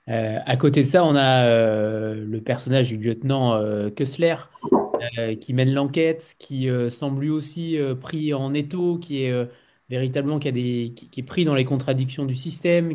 À côté de ça, on a le personnage du lieutenant Kessler qui mène l'enquête, qui semble lui aussi pris en étau, qui est véritablement qui est pris dans les contradictions du système,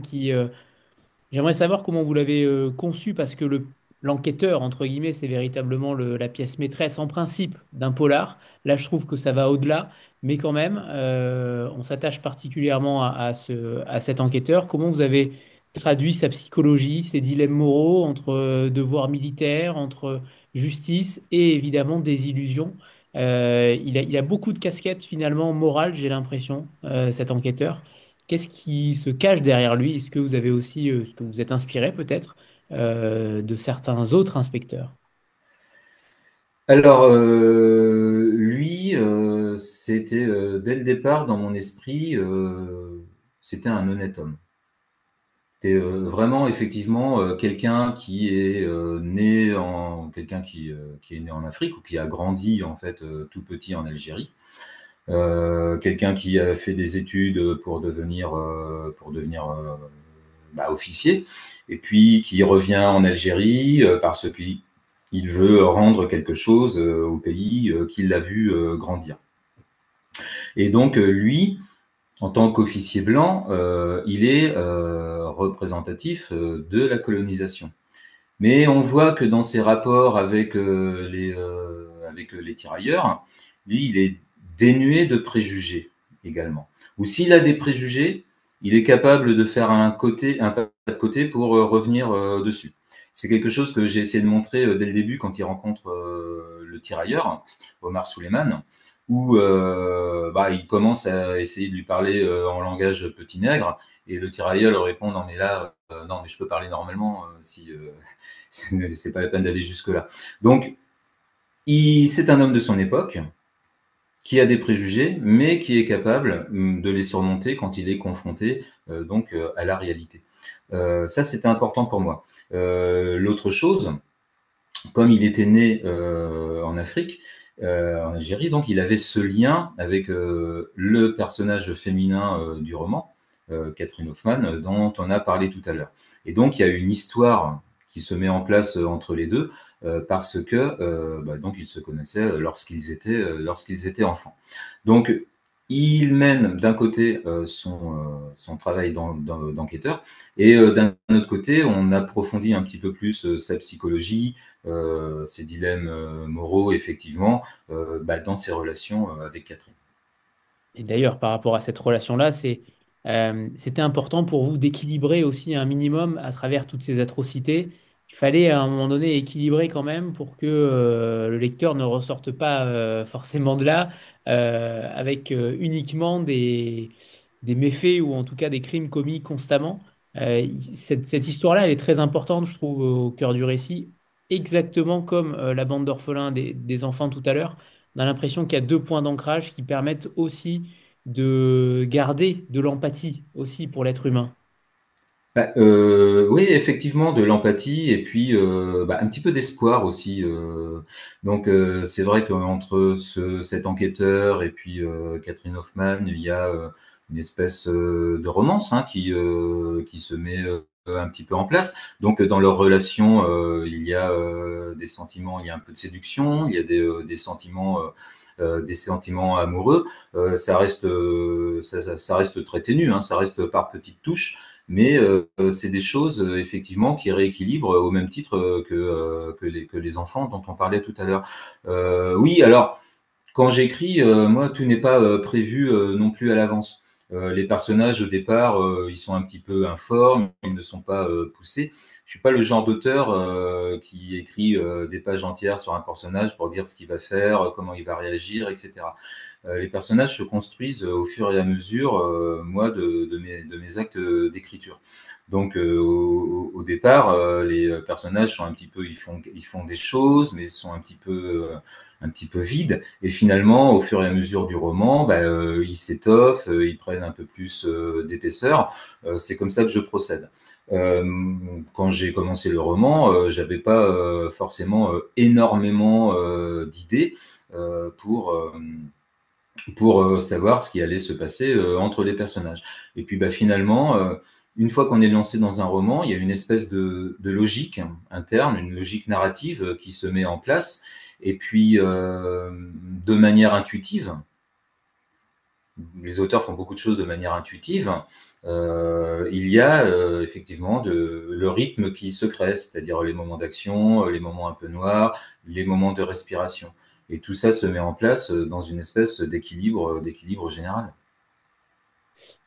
J'aimerais savoir comment vous l'avez conçu parce que l'enquêteur, entre guillemets, c'est véritablement la pièce maîtresse en principe d'un polar. Là, je trouve que ça va au-delà, mais quand même, on s'attache particulièrement à cet enquêteur. Comment vous avez traduit sa psychologie, ses dilemmes moraux entre devoir militaire, entre justice et évidemment des illusions? Il a beaucoup de casquettes finalement morales, j'ai l'impression, cet enquêteur. Qu'est-ce qui se cache derrière lui? Est-ce que vous avez aussi, est-ce que vous êtes inspiré peut-être de certains autres inspecteurs? Alors, lui, c'était dès le départ dans mon esprit, c'était un honnête homme. C'était vraiment effectivement quelqu'un qui est qui est né en Afrique ou qui a grandi en fait tout petit en Algérie. Quelqu'un qui a fait des études pour devenir officier, et puis qui revient en Algérie parce qu'il veut rendre quelque chose au pays qu'il a vu grandir. Et donc lui, en tant qu'officier blanc, il est représentatif de la colonisation. Mais on voit que dans ses rapports avec les tirailleurs, lui, il est dénué de préjugés également. Ou s'il a des préjugés, il est capable de faire un pas de côté pour revenir dessus. C'est quelque chose que j'ai essayé de montrer dès le début quand il rencontre le tirailleur, Omar Souleyman, où il commence à essayer de lui parler en langage petit nègre, et le tirailleur lui répond non mais là, non mais je peux parler normalement si c'est pas la peine d'aller jusque-là. Donc, c'est un homme de son époque qui a des préjugés, mais qui est capable de les surmonter quand il est confronté à la réalité. Ça, c'était important pour moi. L'autre chose, comme il était né en Afrique, en Algérie, donc il avait ce lien avec le personnage féminin du roman, Catherine Hoffman, dont on a parlé tout à l'heure. Et donc il y a une histoire qui se met en place entre les deux parce que donc ils se connaissaient lorsqu'ils étaient enfants. Donc il mène d'un côté son travail d'enquêteur et d'un autre côté on approfondit un petit peu plus sa psychologie, ses dilemmes moraux effectivement dans ses relations avec Catherine. Et d'ailleurs, par rapport à cette relation-là, c'était important pour vous d'équilibrer aussi un minimum à travers toutes ces atrocités. Il fallait à un moment donné équilibrer quand même pour que le lecteur ne ressorte pas forcément de là avec uniquement des méfaits ou en tout cas des crimes commis constamment. Cette histoire-là, elle est très importante, je trouve, au cœur du récit, exactement comme la bande d'orphelins des enfants tout à l'heure. On a l'impression qu'il y a deux points d'ancrage qui permettent aussi de garder de l'empathie aussi pour l'être humain. Oui, effectivement, de l'empathie et puis un petit peu d'espoir aussi. Donc, c'est vrai qu'entre cet enquêteur et puis Catherine Hoffman, il y a une espèce de romance qui se met un petit peu en place. Donc, dans leur relation, il y a des sentiments, il y a un peu de séduction, il y a des sentiments amoureux. Ça reste très ténu, hein, ça reste par petites touches. Mais c'est des choses effectivement qui rééquilibrent au même titre que les enfants dont on parlait tout à l'heure. Oui, alors Quand j'écris, moi, tout n'est pas prévu non plus à l'avance. Les personnages, au départ, ils sont un petit peu informes, ils ne sont pas poussés. Je suis pas le genre d'auteur qui écrit des pages entières sur un personnage pour dire ce qu'il va faire, comment il va réagir, etc. Les personnages se construisent au fur et à mesure, moi, de mes actes d'écriture. Donc, au départ, les personnages sont un petit peu, ils font des choses, mais ils sont un petit peu vides. Et finalement, au fur et à mesure du roman, bah, ils s'étoffent, ils prennent un peu plus d'épaisseur. C'est comme ça que je procède. Euh, Quand j'ai commencé le roman, j'avais pas forcément énormément d'idées pour savoir ce qui allait se passer entre les personnages. Et puis bah, finalement, une fois qu'on est lancé dans un roman, il y a une espèce de logique interne, une logique narrative qui se met en place. Et puis, de manière intuitive, les auteurs font beaucoup de choses de manière intuitive. Il y a effectivement le rythme qui se crée, c'est-à-dire les moments d'action, les moments un peu noirs, les moments de respiration. Et tout ça se met en place dans une espèce d'équilibre général.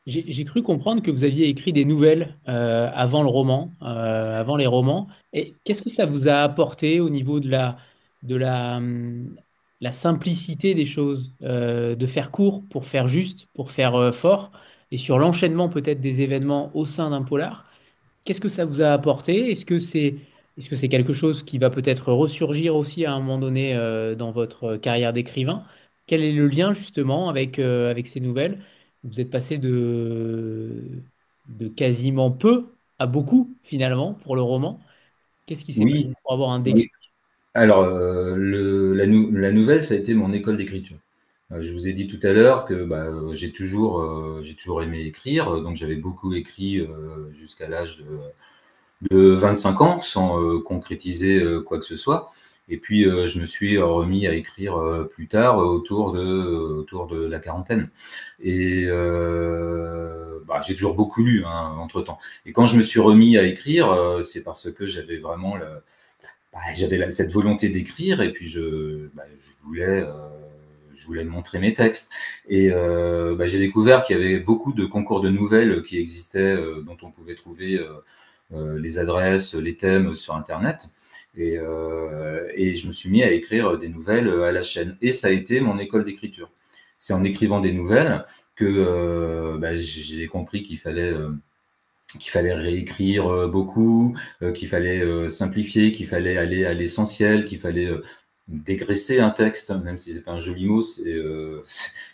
J'ai cru comprendre que vous aviez écrit des nouvelles avant le roman, avant les romans. Et qu'est-ce que ça vous a apporté au niveau de la simplicité des choses, de faire court pour faire juste, pour faire fort, et sur l'enchaînement peut-être des événements au sein d'un polar? Qu'est-ce que ça vous a apporté? Est-ce que c'est quelque chose qui va peut-être ressurgir aussi à un moment donné dans votre carrière d'écrivain? Quel est le lien justement avec ces nouvelles? Vous êtes passé de quasiment peu à beaucoup finalement pour le roman. Qu'est-ce qui s'est passé Oui, pour avoir un oui. déclic? Alors, la nouvelle, ça a été mon école d'écriture. Je vous ai dit tout à l'heure que bah, j'ai toujours aimé écrire, donc j'avais beaucoup écrit jusqu'à l'âge de 25 ans sans concrétiser quoi que ce soit. Et puis je me suis remis à écrire plus tard, autour de la quarantaine. Et bah, j'ai toujours beaucoup lu hein, entre-temps. Et quand je me suis remis à écrire, c'est parce que j'avais vraiment bah, cette volonté d'écrire et puis bah, je voulais montrer mes textes. Et bah, j'ai découvert qu'il y avait beaucoup de concours de nouvelles qui existaient, dont on pouvait trouver les adresses, les thèmes sur Internet. Et je me suis mis à écrire des nouvelles à la chaîne. Et ça a été mon école d'écriture. C'est en écrivant des nouvelles que bah, j'ai compris qu'il fallait réécrire beaucoup, qu'il fallait simplifier, qu'il fallait aller à l'essentiel, qu'il fallait dégraisser un texte, même si c'est pas un joli mot, c'est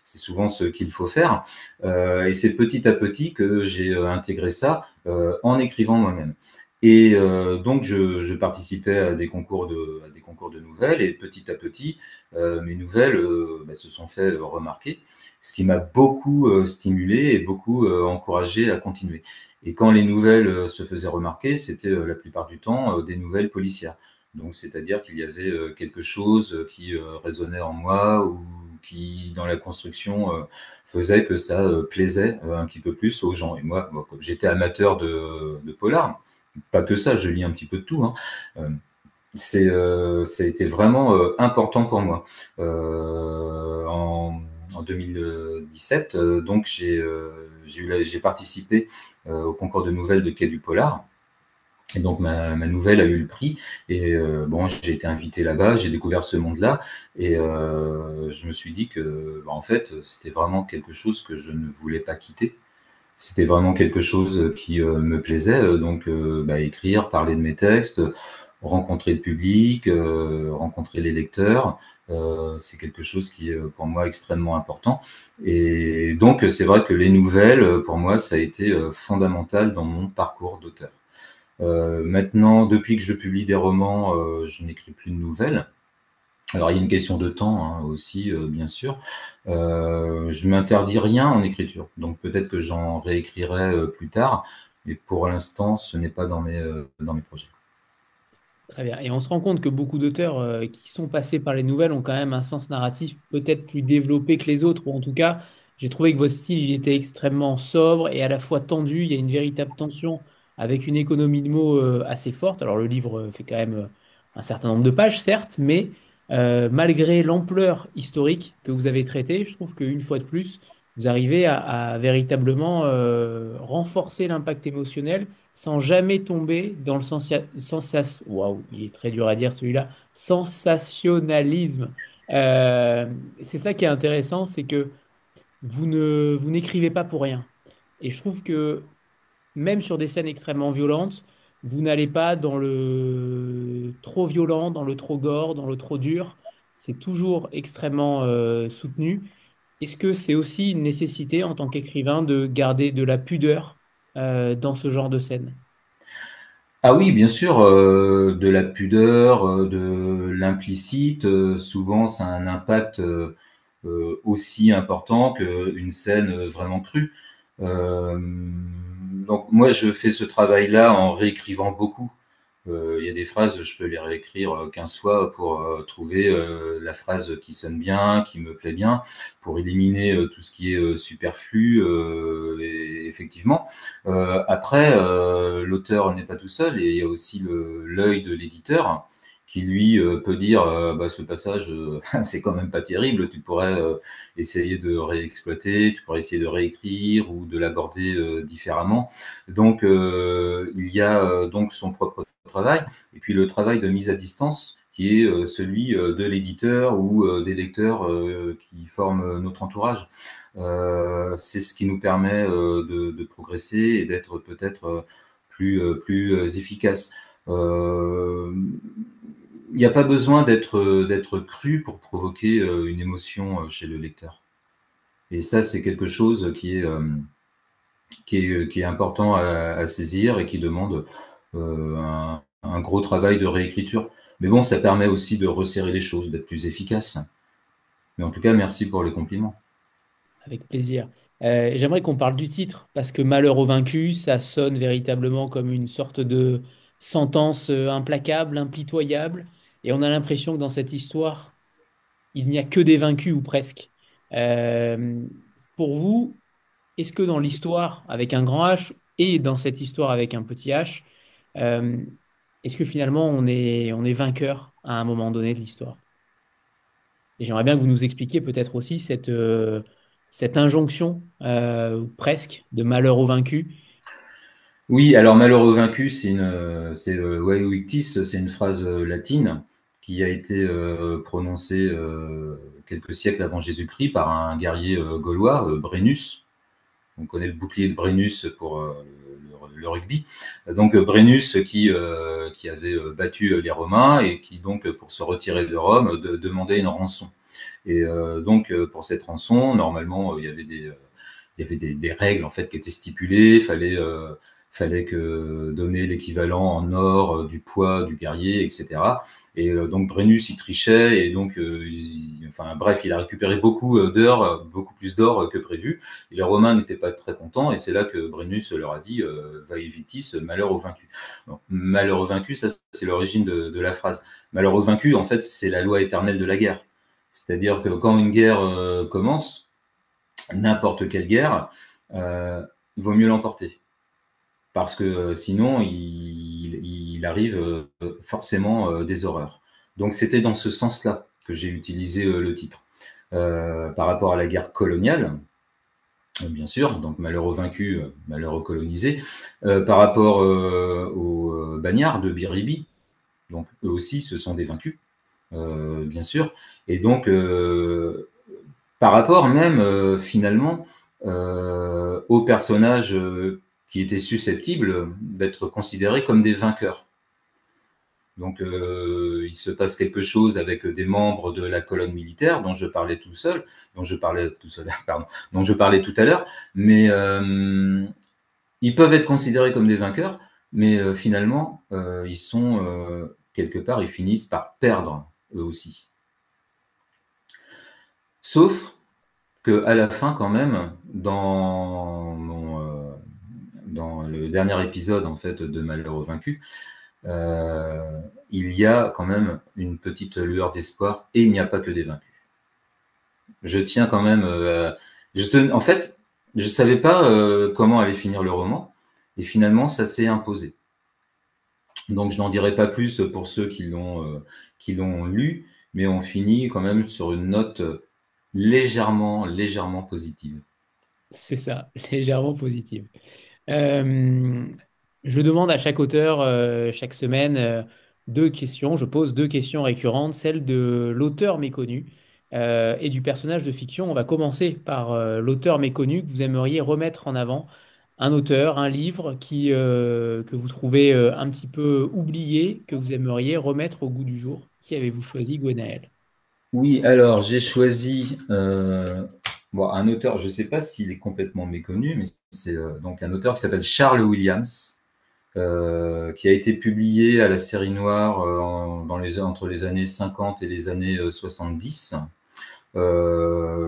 souvent ce qu'il faut faire. Et c'est petit à petit que j'ai intégré ça en écrivant moi-même. Et donc je participais à des concours de nouvelles et petit à petit mes nouvelles bah, se sont fait remarquer, ce qui m'a beaucoup stimulé et beaucoup encouragé à continuer. Et quand les nouvelles se faisaient remarquer, c'était la plupart du temps des nouvelles policières. Donc, c'est-à-dire qu'il y avait quelque chose qui résonnait en moi ou qui, dans la construction, faisait que ça plaisait un petit peu plus aux gens. Et moi, comme j'étais amateur de polar, pas que ça, je lis un petit peu de tout, hein, euh, ça a été vraiment important pour moi. En 2017, donc j'ai participé au concours de nouvelles de Quai du Polar. Et donc ma nouvelle a eu le prix et bon j'ai été invité là-bas, j'ai découvert ce monde-là et je me suis dit que bah, en fait c'était vraiment quelque chose que je ne voulais pas quitter. C'était vraiment quelque chose qui me plaisait, donc bah, écrire, parler de mes textes, rencontrer le public, rencontrer les lecteurs, c'est quelque chose qui est pour moi extrêmement important. Et donc c'est vrai que les nouvelles, pour moi, ça a été fondamental dans mon parcours d'auteur. Maintenant, depuis que je publie des romans, je n'écris plus de nouvelles. Alors, il y a une question de temps hein, aussi, bien sûr. Je m'interdis rien en écriture, donc peut-être que j'en réécrirai plus tard, mais pour l'instant, ce n'est pas dans mes projets. Très bien. Et on se rend compte que beaucoup d'auteurs qui sont passés par les nouvelles ont quand même un sens narratif peut-être plus développé que les autres, ou en tout cas, j'ai trouvé que votre style il était extrêmement sobre et à la fois tendu. Il y a une véritable tension avec une économie de mots assez forte. Alors le livre fait quand même un certain nombre de pages, certes, mais Malgré l'ampleur historique que vous avez traitée, je trouve qu'une fois de plus, vous arrivez à véritablement renforcer l'impact émotionnel sans jamais tomber dans le waouh, il est très dur à dire celui-là, sensationnalisme. Euh, c'est ça qui est intéressant, c'est que vous n'écrivez pas pour rien. Et je trouve que même sur des scènes extrêmement violentes, vous n'allez pas dans le trop violent, dans le trop gore, dans le trop dur. C'est toujours extrêmement soutenu. Est-ce que c'est aussi une nécessité en tant qu'écrivain de garder de la pudeur dans ce genre de scène? Ah oui, bien sûr, de la pudeur, de l'implicite, souvent ça a un impact aussi important qu'une scène vraiment crue. Euh, donc moi, je fais ce travail-là en réécrivant beaucoup. Il y a des phrases, je peux les réécrire 15 fois pour trouver la phrase qui sonne bien, qui me plaît bien, pour éliminer tout ce qui est superflu. Et effectivement, après, l'auteur n'est pas tout seul et il y a aussi l'œil de l'éditeur qui lui peut dire bah, ce passage c'est quand même pas terrible, tu pourrais essayer de réexploiter, tu pourrais essayer de réécrire ou de l'aborder différemment. Donc il y a donc son propre travail, et puis le travail de mise à distance qui est celui de l'éditeur ou des lecteurs qui forment notre entourage. C'est ce qui nous permet de progresser et d'être peut-être plus efficace. Il n'y a pas besoin d'être cru pour provoquer une émotion chez le lecteur. Et ça, c'est quelque chose qui est important à saisir et qui demande un gros travail de réécriture. Mais bon, ça permet aussi de resserrer les choses, d'être plus efficace. Mais en tout cas, merci pour les compliments. Avec plaisir. J'aimerais qu'on parle du titre, parce que Malheur aux vaincus, ça sonne véritablement comme une sorte de sentence implacable, impitoyable, et on a l'impression que dans cette histoire, il n'y a que des vaincus ou presque. Euh, pour vous, est-ce que dans l'histoire avec un grand H et dans cette histoire avec un petit H, euh, est-ce que finalement on est vainqueur à un moment donné de l'histoire? Et j'aimerais bien que vous nous expliquiez peut-être aussi cette injonction, ou presque, de malheur aux vaincus. Oui, alors malheureux vaincu, c'est Vae victis, c'est une phrase latine qui a été prononcée quelques siècles avant Jésus-Christ par un guerrier gaulois, Brennus. On connaît le bouclier de Brennus pour le rugby. Donc Brennus qui avait battu les Romains et qui donc pour se retirer de Rome demandait une rançon. Et donc pour cette rançon, normalement il y avait des règles en fait qui étaient stipulées. Fallait que donner l'équivalent en or du poids du guerrier, etc. Et donc Brennus il trichait et donc enfin bref, il a récupéré beaucoup d'heures, beaucoup plus d'or que prévu. Et les Romains n'étaient pas très contents et c'est là que Brennus leur a dit vae victis, malheur aux vaincus. Donc, malheur aux vaincus, ça c'est l'origine de la phrase. Malheur aux vaincus, en fait, c'est la loi éternelle de la guerre. C'est-à-dire que quand une guerre commence, n'importe quelle guerre, il vaut mieux l'emporter. Parce que sinon, il arrive forcément des horreurs. Donc c'était dans ce sens-là que j'ai utilisé le titre. Par rapport à la guerre coloniale, bien sûr, donc malheur aux vaincus, malheur aux colonisés, par rapport aux bagnards de Biribi, donc eux aussi ce sont des vaincus, bien sûr, et donc par rapport même finalement aux personnages qui étaient susceptibles d'être considérés comme des vainqueurs. Donc il se passe quelque chose avec des membres de la colonne militaire dont je parlais pardon, dont je parlais tout à l'heure, mais ils peuvent être considérés comme des vainqueurs, mais finalement ils sont quelque part, ils finissent par perdre eux aussi. Sauf que à la fin, quand même, dans le dernier épisode en fait de Malheureux vaincu, il y a quand même une petite lueur d'espoir et il n'y a pas que des vaincus. Je tiens quand même. En fait, je ne savais pas comment allait finir le roman et finalement, ça s'est imposé. Donc, je n'en dirai pas plus pour ceux qui l'ont lu, mais on finit quand même sur une note légèrement positive. C'est ça, légèrement positive. Euh, je demande à chaque auteur, chaque semaine, deux questions. Je pose deux questions récurrentes, celle de l'auteur méconnu et du personnage de fiction. On va commencer par l'auteur méconnu que vous aimeriez remettre en avant. Un auteur, un livre que vous trouvez un petit peu oublié, que vous aimeriez remettre au goût du jour. Qui avez-vous choisi, Gwenaël? Oui, alors j'ai choisi bon, un auteur, je ne sais pas s'il est complètement méconnu, mais c'est donc un auteur qui s'appelle Charles Williams, qui a été publié à la série noire entre les années 50 et les années 70.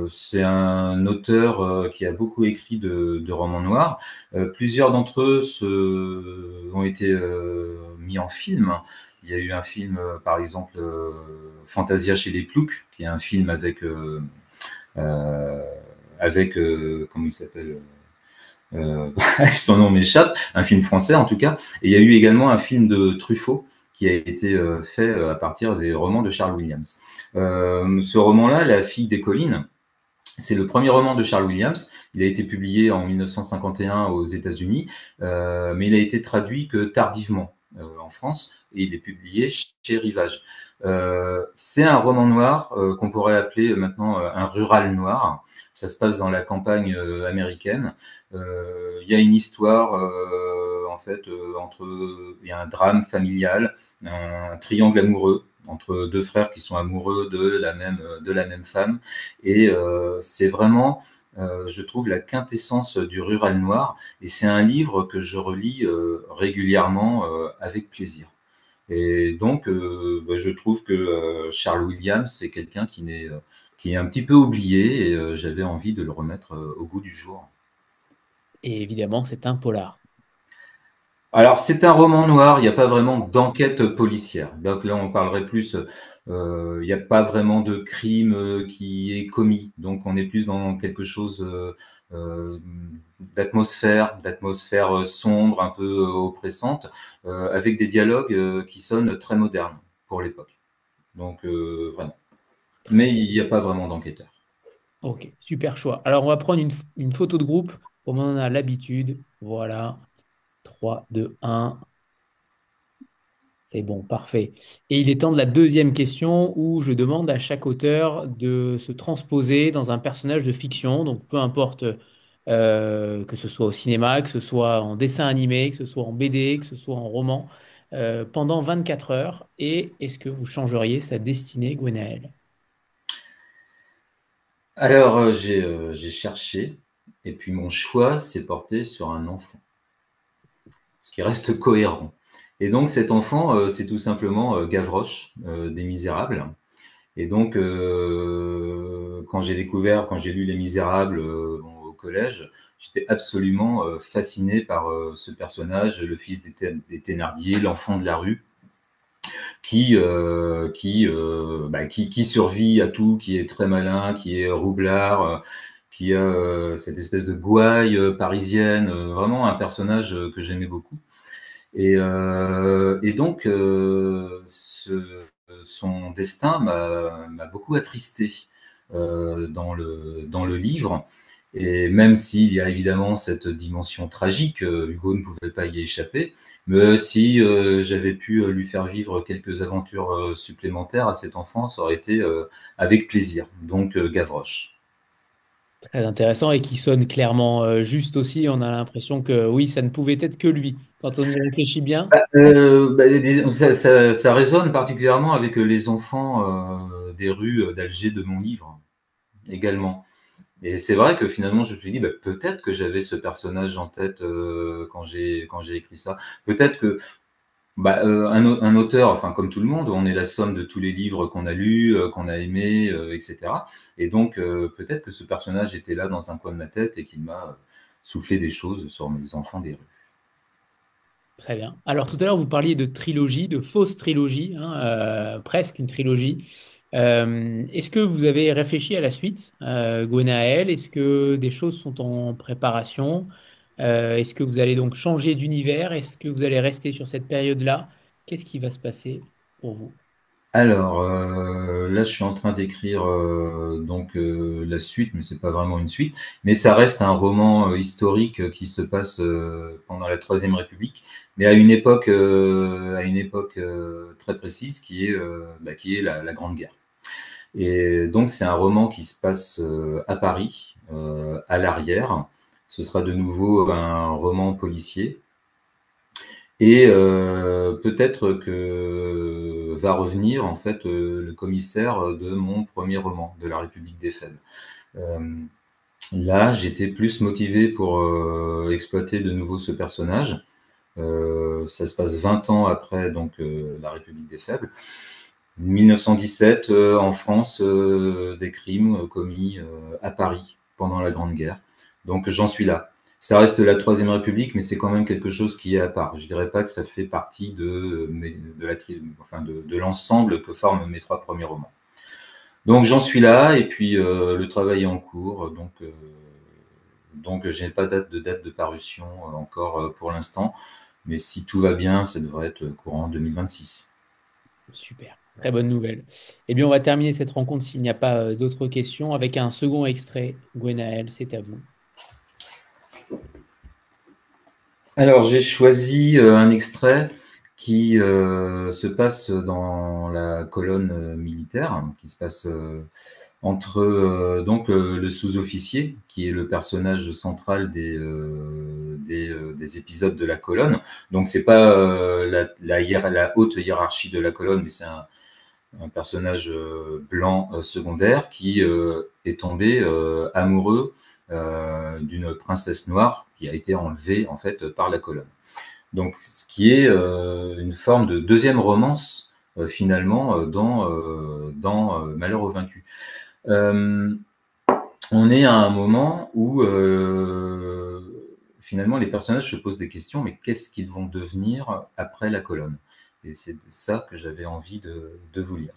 C'est un auteur qui a beaucoup écrit de romans noirs. Plusieurs d'entre eux ont été mis en film. Il y a eu un film, par exemple, Fantasia chez les Ploucs, qui est un film euh, comment il s'appelle son nom m'échappe, un film français en tout cas. Et il y a eu également un film de Truffaut qui a été fait à partir des romans de Charles Williams. Ce roman-là, La fille des collines, c'est le premier roman de Charles Williams. Il a été publié en 1951 aux États-Unis, mais il a été traduit que tardivement en France et il est publié chez Rivage. C'est un roman noir qu'on pourrait appeler maintenant un rural noir. Ça se passe dans la campagne américaine. Il y a une histoire en fait il y a un drame familial, un triangle amoureux entre deux frères qui sont amoureux de la même femme. Et c'est vraiment, je trouve, la quintessence du rural noir. Et c'est un livre que je relis régulièrement avec plaisir. Et donc, je trouve que Charles Williams, c'est quelqu'un qui est un petit peu oublié et j'avais envie de le remettre au goût du jour. Et évidemment, c'est un polar. Alors, c'est un roman noir, il n'y a pas vraiment d'enquête policière. Donc là, on parlerait plus, il n'y a pas vraiment de crime qui est commis. Donc, on est plus dans quelque chose euh, d'atmosphère sombre, un peu oppressante, avec des dialogues qui sonnent très modernes pour l'époque. Donc, vraiment. Très Mais bien. il n'y a pas vraiment d'enquêteur. Ok, super choix. Alors, on va prendre une photo de groupe, comme on en a l'habitude. Voilà. 3, 2, 1. C'est bon, parfait. Et il est temps de la deuxième question où je demande à chaque auteur de se transposer dans un personnage de fiction. Donc, peu importe que ce soit au cinéma, que ce soit en dessin animé, que ce soit en BD, que ce soit en roman, pendant 24 heures. Et est-ce que vous changeriez sa destinée, Gwenaël? Alors, j'ai cherché, et puis mon choix s'est porté sur un enfant, ce qui reste cohérent. Et donc cet enfant, c'est tout simplement Gavroche des Misérables. Et donc, quand j'ai lu Les Misérables au collège, j'étais absolument fasciné par ce personnage, le fils des Thénardier, l'enfant de la rue, qui survit à tout, qui est très malin, qui est roublard, qui a cette espèce de gouaille parisienne, vraiment un personnage que j'aimais beaucoup. Et donc, son destin m'a beaucoup attristé dans le livre. Et même s'il y a évidemment cette dimension tragique, Hugo ne pouvait pas y échapper, mais si j'avais pu lui faire vivre quelques aventures supplémentaires à cet enfant, ça aurait été avec plaisir. Donc, Gavroche. Très intéressant et qui sonne clairement juste aussi. On a l'impression que oui, ça ne pouvait être que lui. Quand on y réfléchit bien, Ça résonne particulièrement avec les enfants des rues d'Alger de mon livre également. Et c'est vrai que finalement, je me suis dit, peut-être que j'avais ce personnage en tête quand j'ai écrit ça. Peut-être que un auteur, enfin comme tout le monde, on est la somme de tous les livres qu'on a lus, qu'on a aimés, etc. Et donc peut-être que ce personnage était là dans un coin de ma tête et qu'il m'a soufflé des choses sur mes enfants des rues. très bien. Alors tout à l'heure, vous parliez de trilogie, de fausse trilogie, hein, presque une trilogie. Est-ce que vous avez réfléchi à la suite, Gwenaël? Est-ce que des choses sont en préparation? Est-ce que vous allez donc changer d'univers? Est-ce que vous allez rester sur cette période-là? Qu'est-ce qui va se passer pour vous? Alors, là, je suis en train d'écrire donc la suite, mais c'est pas vraiment une suite. Mais ça reste un roman historique qui se passe pendant la Troisième République, mais à une époque très précise qui est la Grande Guerre. Et donc, c'est un roman qui se passe à Paris, à l'arrière. Ce sera de nouveau un roman policier. Et peut-être que va revenir en fait le commissaire de mon premier roman, de La République des faibles. Euh, Là, j'étais plus motivé pour exploiter de nouveau ce personnage. Ça se passe 20 ans après donc La République des faibles. 1917, en France, des crimes commis à Paris pendant la Grande Guerre. Donc j'en suis là. Ça reste la Troisième République, mais c'est quand même quelque chose qui est à part. Je dirais pas que ça fait partie de l'ensemble que forment mes trois premiers romans. Donc j'en suis là, et puis le travail est en cours. Donc je n'ai pas date de parution encore pour l'instant, mais si tout va bien, ça devrait être courant 2026. Super, très bonne nouvelle. Eh bien, on va terminer cette rencontre s'il n'y a pas d'autres questions avec un second extrait. Gwenaël, c'est à vous. Alors, j'ai choisi un extrait qui se passe dans la colonne militaire, hein, qui se passe entre le sous-officier, qui est le personnage central des épisodes de la colonne. Donc, c'est pas la haute hiérarchie de la colonne, mais c'est un personnage blanc secondaire qui est tombé amoureux d'une princesse noire qui a été enlevée en fait par la colonne. Donc, ce qui est une forme de deuxième romance finalement dans Malheur aux vaincus. On est à un moment où finalement les personnages se posent des questions, mais qu'est-ce qu'ils vont devenir après la colonne? Et c'est ça que j'avais envie de vous lire.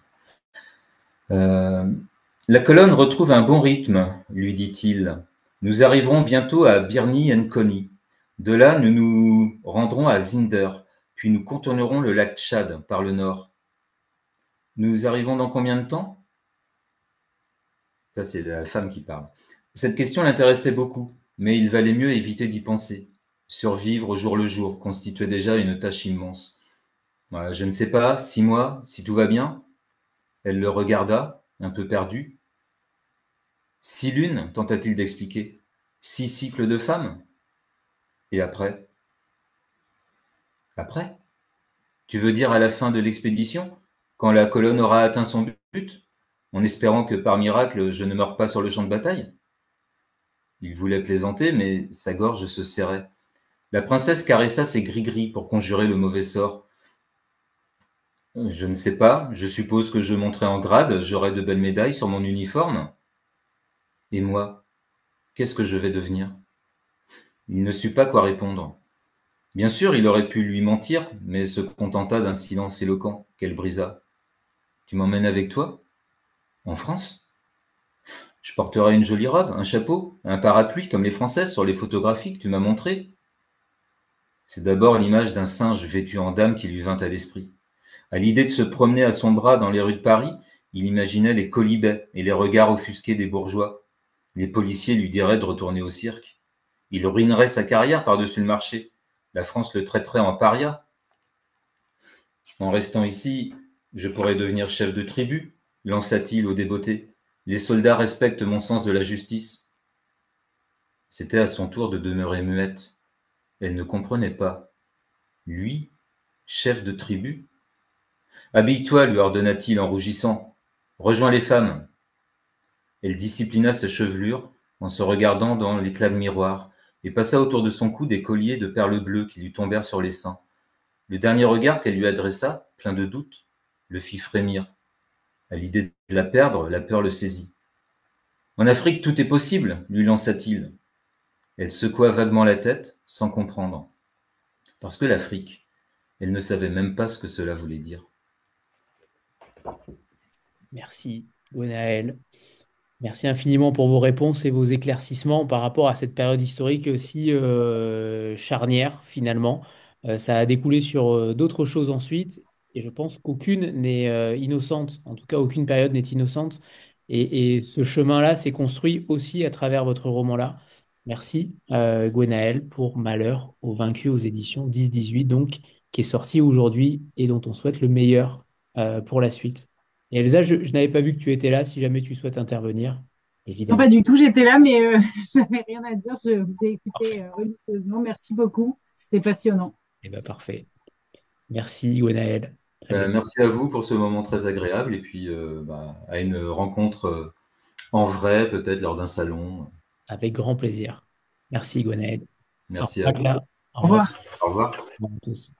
Euh, La colonne retrouve un bon rythme, lui dit-il. Nous arriverons bientôt à Birni-Nkoni. De là, nous nous rendrons à Zinder, puis nous contournerons le lac Tchad par le nord. Nous arrivons dans combien de temps? Ça, c'est la femme qui parle. Cette question l'intéressait beaucoup, mais il valait mieux éviter d'y penser. Survivre au jour le jour constituait déjà une tâche immense. Voilà, je ne sais pas, 6 mois, si tout va bien. Elle le regarda, un peu perdu. 6 lunes, tenta-t-il d'expliquer. 6 cycles de femmes. Et après? Après? Tu veux dire à la fin de l'expédition, quand la colonne aura atteint son but, en espérant que par miracle je ne meure pas sur le champ de bataille? Il voulait plaisanter, mais sa gorge se serrait. La princesse caressa ses gris-gris pour conjurer le mauvais sort. Je ne sais pas, je suppose que je monterai en grade, j'aurai de belles médailles sur mon uniforme. Et moi, qu'est-ce que je vais devenir? Il ne sut pas quoi répondre. Bien sûr, il aurait pu lui mentir, mais se contenta d'un silence éloquent qu'elle brisa. Tu m'emmènes avec toi? En France? Je porterai une jolie robe, un chapeau, un parapluie comme les Françaises sur les photographies que tu m'as montrées. C'est d'abord l'image d'un singe vêtu en dame qui lui vint à l'esprit. À l'idée de se promener à son bras dans les rues de Paris, il imaginait les quolibets et les regards offusqués des bourgeois. Les policiers lui diraient de retourner au cirque. Il ruinerait sa carrière par-dessus le marché. La France le traiterait en paria. En restant ici, je pourrais devenir chef de tribu, lança-t-il au débeauté. Les soldats respectent mon sens de la justice. C'était à son tour de demeurer muette. Elle ne comprenait pas. Lui, chef de tribu? Habille-toi, lui ordonna-t-il en rougissant. Rejoins les femmes. Elle disciplina sa chevelure en se regardant dans l'éclat de miroir et passa autour de son cou des colliers de perles bleues qui lui tombèrent sur les seins. Le dernier regard qu'elle lui adressa, plein de doute, le fit frémir. À l'idée de la perdre, la peur le saisit. En Afrique, tout est possible, lui lança-t-il. Elle secoua vaguement la tête, sans comprendre. Parce que l'Afrique, elle ne savait même pas ce que cela voulait dire. Merci, Gwenaël. Merci infiniment pour vos réponses et vos éclaircissements par rapport à cette période historique si charnière finalement. Ça a découlé sur d'autres choses ensuite. et je pense qu'aucune n'est innocente. En tout cas, aucune période n'est innocente. Et ce chemin-là s'est construit aussi à travers votre roman-là. Merci, Gwenaël, pour Malheur aux vaincus aux éditions 10-18, donc, qui est sorti aujourd'hui et dont on souhaite le meilleur pour la suite. Et Elsa, je n'avais pas vu que tu étais là, si jamais tu souhaites intervenir, Non, évidemment. pas du tout, j'étais là, mais j'avais rien à dire. Je vous ai écouté Parfait. religieusement. Merci beaucoup. C'était passionnant. Eh bien, parfait. Merci, Gwenaël. Très bien. Merci à vous pour ce moment très agréable et puis à une rencontre en vrai, peut-être lors d'un salon. Avec grand plaisir. Merci, Gwenaël. Au Merci à revoir, vous. Claire. Au Au revoir revoir. Au revoir. à tous.